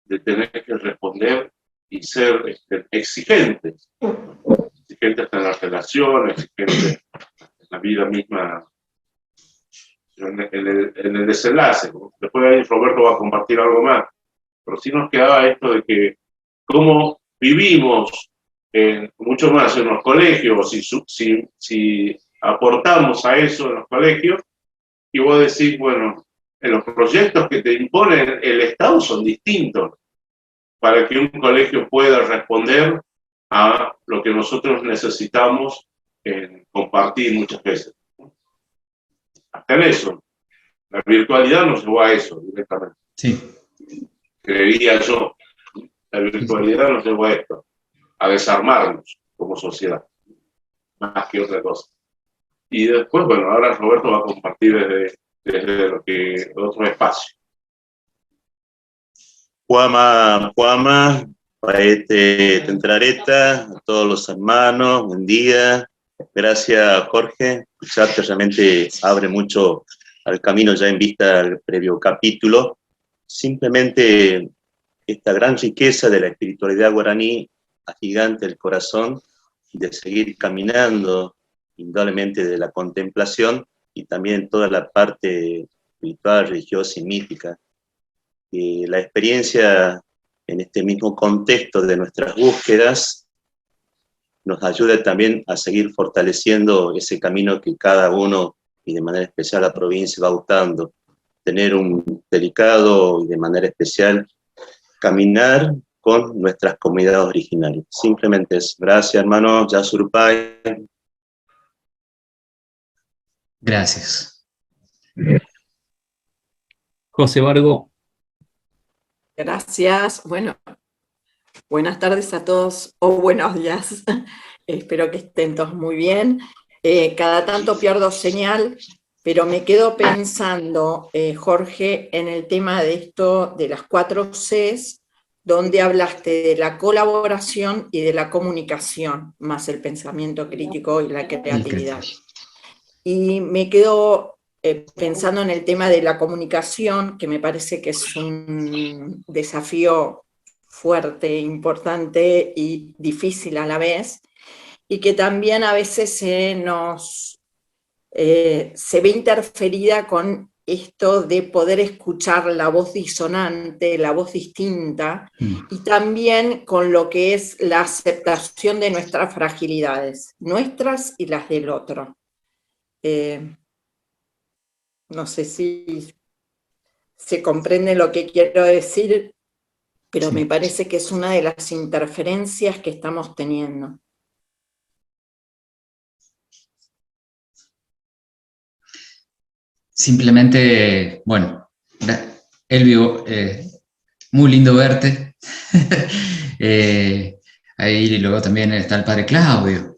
de tener que responder y ser exigentes en las relaciones, exigentes en la vida misma, en el desenlace. Después de ahí Roberto va a compartir algo más, pero sí nos quedaba esto de que cómo vivimos mucho más en los colegios, si aportamos a eso en los colegios, y vos decís, bueno, en los proyectos que te imponen el Estado son distintos para que un colegio pueda responder a lo que nosotros necesitamos compartir muchas veces. Hasta en eso. La virtualidad nos llevó a eso directamente. Sí. Creería yo. La virtualidad nos llevó a esto, a desarmarnos como sociedad, más que otra cosa. Y después, bueno, ahora Roberto va a compartir desde otro espacio. Juama, Paete Tentrareta, a todos los hermanos, buen día. Gracias, Jorge. Escucharte realmente abre mucho al camino ya en vista al previo capítulo. Simplemente esta gran riqueza de la espiritualidad guaraní agiganta el corazón de seguir caminando, indudablemente de la contemplación y también toda la parte espiritual, religiosa y mística. Y la experiencia en este mismo contexto de nuestras búsquedas nos ayuda también a seguir fortaleciendo ese camino que cada uno, y de manera especial la provincia, va optando. Tener un delicado y de manera especial caminar con nuestras comunidades originarias. Simplemente es. Gracias, hermano Yasurpay. Gracias. José Vargo. Gracias. Bueno, buenas tardes a todos, o buenos días. Espero que estén todos muy bien. Cada tanto pierdo señal, pero me quedo pensando, Jorge, en el tema de esto de las 4 Cs, donde hablaste de la colaboración y de la comunicación, más el pensamiento crítico y la creatividad. Y me quedo pensando en el tema de la comunicación, que me parece que es un desafío fuerte, importante y difícil a la vez, y que también a veces se ve interferida con esto de poder escuchar la voz disonante, la voz distinta, y también con lo que es la aceptación de nuestras fragilidades, nuestras y las del otro. No sé si se comprende lo que quiero decir, pero me parece que es una de las interferencias que estamos teniendo. Simplemente, bueno, Elvio, muy lindo verte. Ahí luego también está el padre Claudio,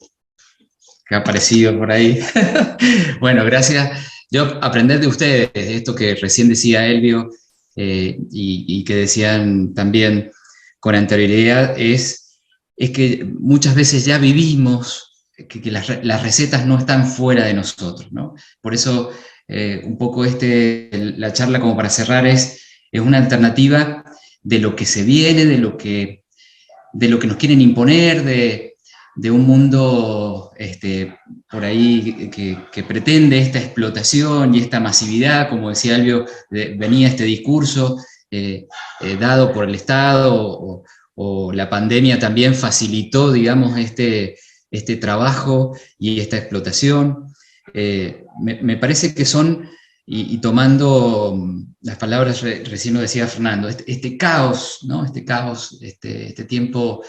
que ha aparecido por ahí. Bueno, gracias. Yo aprender de ustedes, esto que recién decía Elvio y que decían también con anterioridad, es que muchas veces ya vivimos que las recetas no están fuera de nosotros, ¿no? Por eso un poco la charla, como para cerrar, es una alternativa de lo que se viene, de lo que nos quieren imponer, de un mundo por ahí que pretende esta explotación y esta masividad. Como decía Elvio, venía este discurso dado por el Estado o o la pandemia también facilitó, digamos, este trabajo y esta explotación. Me parece que son, y tomando las palabras, recién lo decía Fernando, este caos, ¿no? Este caos, este tiempo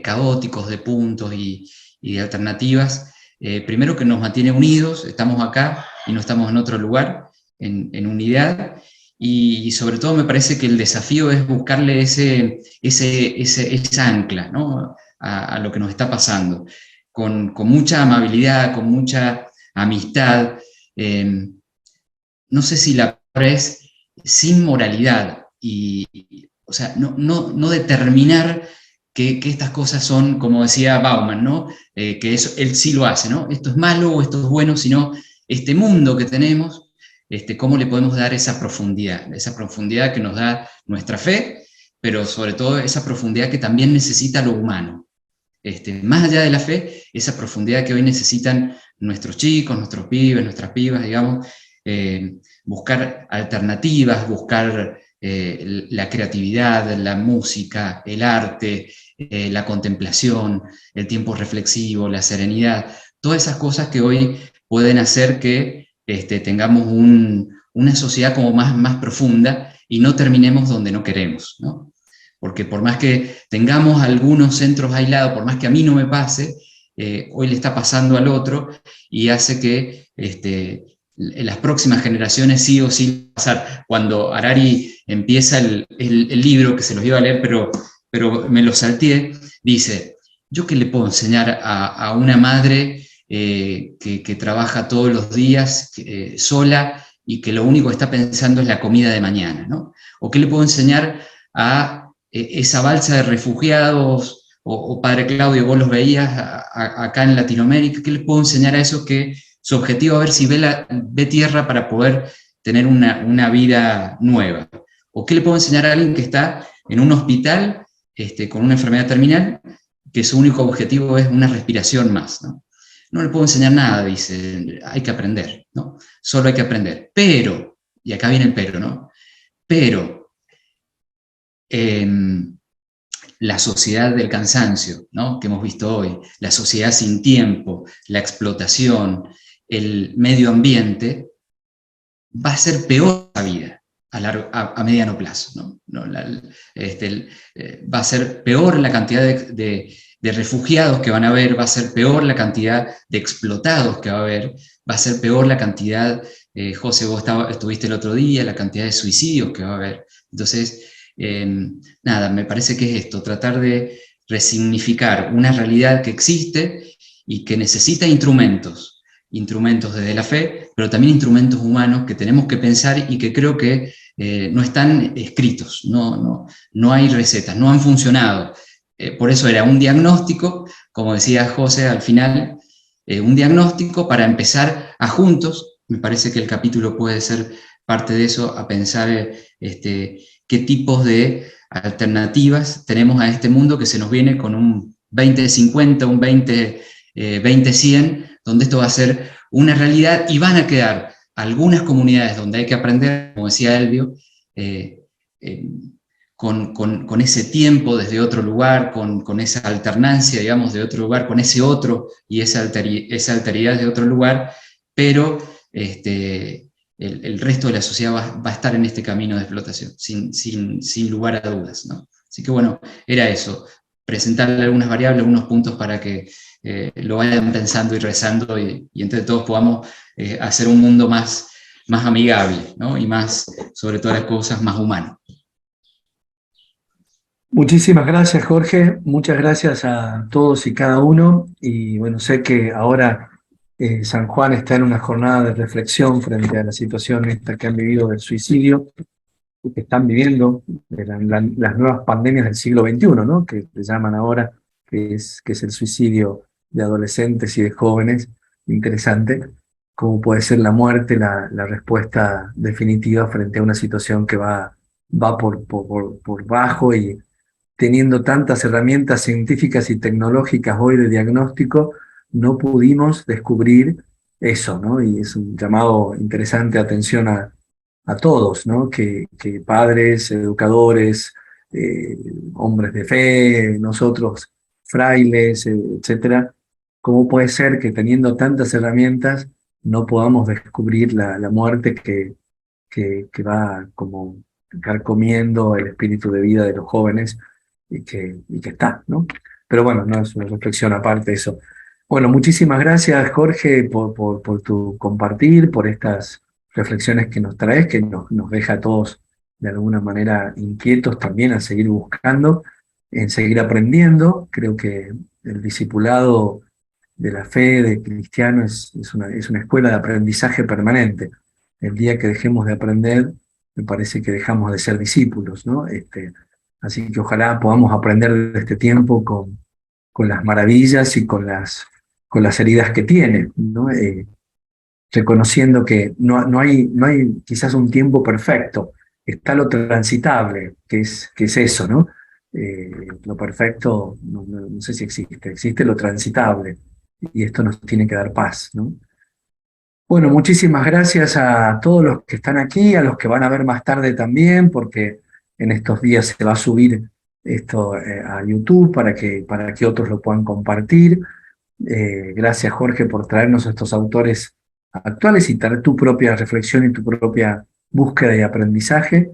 caóticos de puntos y de alternativas, primero que nos mantiene unidos, estamos acá y no estamos en otro lugar, en unidad, y sobre todo me parece que el desafío es buscarle esa ancla, ¿no? A lo que nos está pasando, con mucha amabilidad, con mucha amistad, no sé si la palabra es sin moralidad, o sea, no determinar que estas cosas son, como decía Bauman, ¿no? Que eso, él sí lo hace, ¿no? Esto es malo o esto es bueno, sino este mundo que tenemos, cómo le podemos dar esa profundidad que nos da nuestra fe, pero sobre todo esa profundidad que también necesita lo humano. Más allá de la fe, esa profundidad que hoy necesitan nuestros chicos, nuestros pibes, nuestras pibas, digamos, buscar alternativas, buscar la creatividad, la música, el arte, la contemplación, el tiempo reflexivo, la serenidad, todas esas cosas que hoy pueden hacer que tengamos una sociedad como más profunda y no terminemos donde no queremos, ¿no? Porque por más que tengamos algunos centros aislados, por más que a mí no me pase, hoy le está pasando al otro y hace que en las próximas generaciones sí o sí pasar. Cuando Harari empieza el libro, que se los iba a leer, pero me lo salteé, dice, ¿yo qué le puedo enseñar a una madre que trabaja todos los días sola y que lo único que está pensando es la comida de mañana, ¿no? ¿O qué le puedo enseñar a esa balsa de refugiados, o Padre Claudio, vos los veías acá en Latinoamérica? ¿Qué les puedo enseñar a esos que su objetivo es ver si ve tierra para poder tener una vida nueva? ¿O qué le puedo enseñar a alguien que está en un hospital con una enfermedad terminal, que su único objetivo es una respiración más, ¿no? No le puedo enseñar nada, dice, hay que aprender, ¿no? Solo hay que aprender. Pero, y acá viene el pero, ¿no? Pero la sociedad del cansancio, ¿no? Que hemos visto hoy, la sociedad sin tiempo, la explotación, el medio ambiente, va a ser peor la vida a mediano plazo, ¿no? Va a ser peor la cantidad de refugiados que van a haber, va a ser peor la cantidad de explotados que va a haber, va a ser peor la cantidad, José, vos estuviste el otro día, la cantidad de suicidios que va a haber. Entonces, nada, me parece que es esto, tratar de resignificar una realidad que existe y que necesita instrumentos desde la fe, pero también instrumentos humanos que tenemos que pensar y que creo que no están escritos, no hay recetas, no han funcionado. Por eso era un diagnóstico, como decía José al final, un diagnóstico para empezar a juntos, me parece que el capítulo puede ser parte de eso, a pensar qué tipos de alternativas tenemos a este mundo que se nos viene con un 2050, un 20100, donde esto va a ser una realidad y van a quedar algunas comunidades donde hay que aprender, como decía Elvio, con ese tiempo desde otro lugar, con esa alternancia, digamos, de otro lugar, con ese otro y esa alteridad de otro lugar, pero el resto de la sociedad va a estar en este camino de explotación, sin lugar a dudas, ¿no? Así que bueno, era eso, presentarle algunas variables, algunos puntos para que lo vayan pensando y rezando y entre todos podamos hacer un mundo más amigable, ¿no? Y más, sobre todas las cosas, más humano. Muchísimas gracias, Jorge. Muchas gracias a todos y cada uno. Y bueno, sé que ahora San Juan está en una jornada de reflexión frente a la situación esta que han vivido del suicidio, que están viviendo las nuevas pandemias del siglo XXI, ¿no? Que se llaman ahora, que es el suicidio de adolescentes y de jóvenes. Interesante cómo puede ser la muerte la respuesta definitiva frente a una situación que va por bajo, y teniendo tantas herramientas científicas y tecnológicas hoy de diagnóstico, no pudimos descubrir eso, ¿no? Y es un llamado interesante de atención a todos, ¿no? Que padres, educadores, hombres de fe, nosotros frailes, etcétera, ¿cómo puede ser que teniendo tantas herramientas no podamos descubrir la muerte que va como carcomiendo el espíritu de vida de los jóvenes y que está, ¿no? Pero bueno, no es una reflexión aparte eso. Bueno, muchísimas gracias, Jorge, por tu compartir, por estas reflexiones que nos traes, que nos deja a todos de alguna manera inquietos también a seguir buscando, en seguir aprendiendo. Creo que el discipulado de la fe de cristiano es una escuela de aprendizaje permanente. El día que dejemos de aprender, me parece que dejamos de ser discípulos, ¿no? Así que ojalá podamos aprender de este tiempo con las maravillas y con las heridas que tiene, ¿no? Reconociendo que no hay quizás un tiempo perfecto, está lo transitable, que es eso, ¿no? Lo perfecto, no sé si existe lo transitable, y esto nos tiene que dar paz, ¿no? Bueno, muchísimas gracias a todos los que están aquí, a los que van a ver más tarde también, porque en estos días se va a subir esto a YouTube para que otros lo puedan compartir. Gracias, Jorge, por traernos a estos autores actuales y traer tu propia reflexión y tu propia búsqueda y aprendizaje.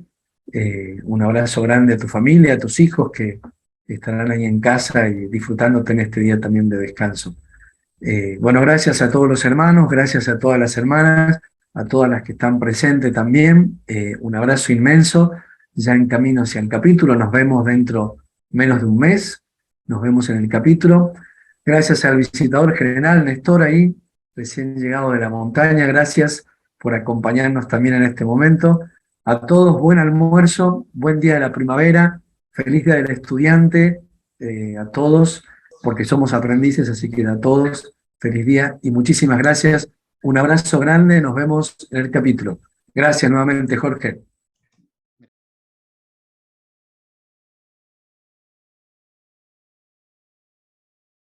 Un abrazo grande a tu familia, a tus hijos que estarán ahí en casa y disfrutándote en este día también de descanso. Bueno, gracias a todos los hermanos, gracias a todas las hermanas, a todas las que están presentes también. Un abrazo inmenso, ya en camino hacia el capítulo. Nos vemos dentro menos de un mes, nos vemos en el capítulo. Gracias al visitador general Néstor ahí, recién llegado de la montaña, gracias por acompañarnos también en este momento. A todos, buen almuerzo, buen día de la primavera, feliz día del estudiante, a todos, porque somos aprendices, así que a todos, feliz día y muchísimas gracias. Un abrazo grande, nos vemos en el capítulo. Gracias nuevamente, Jorge.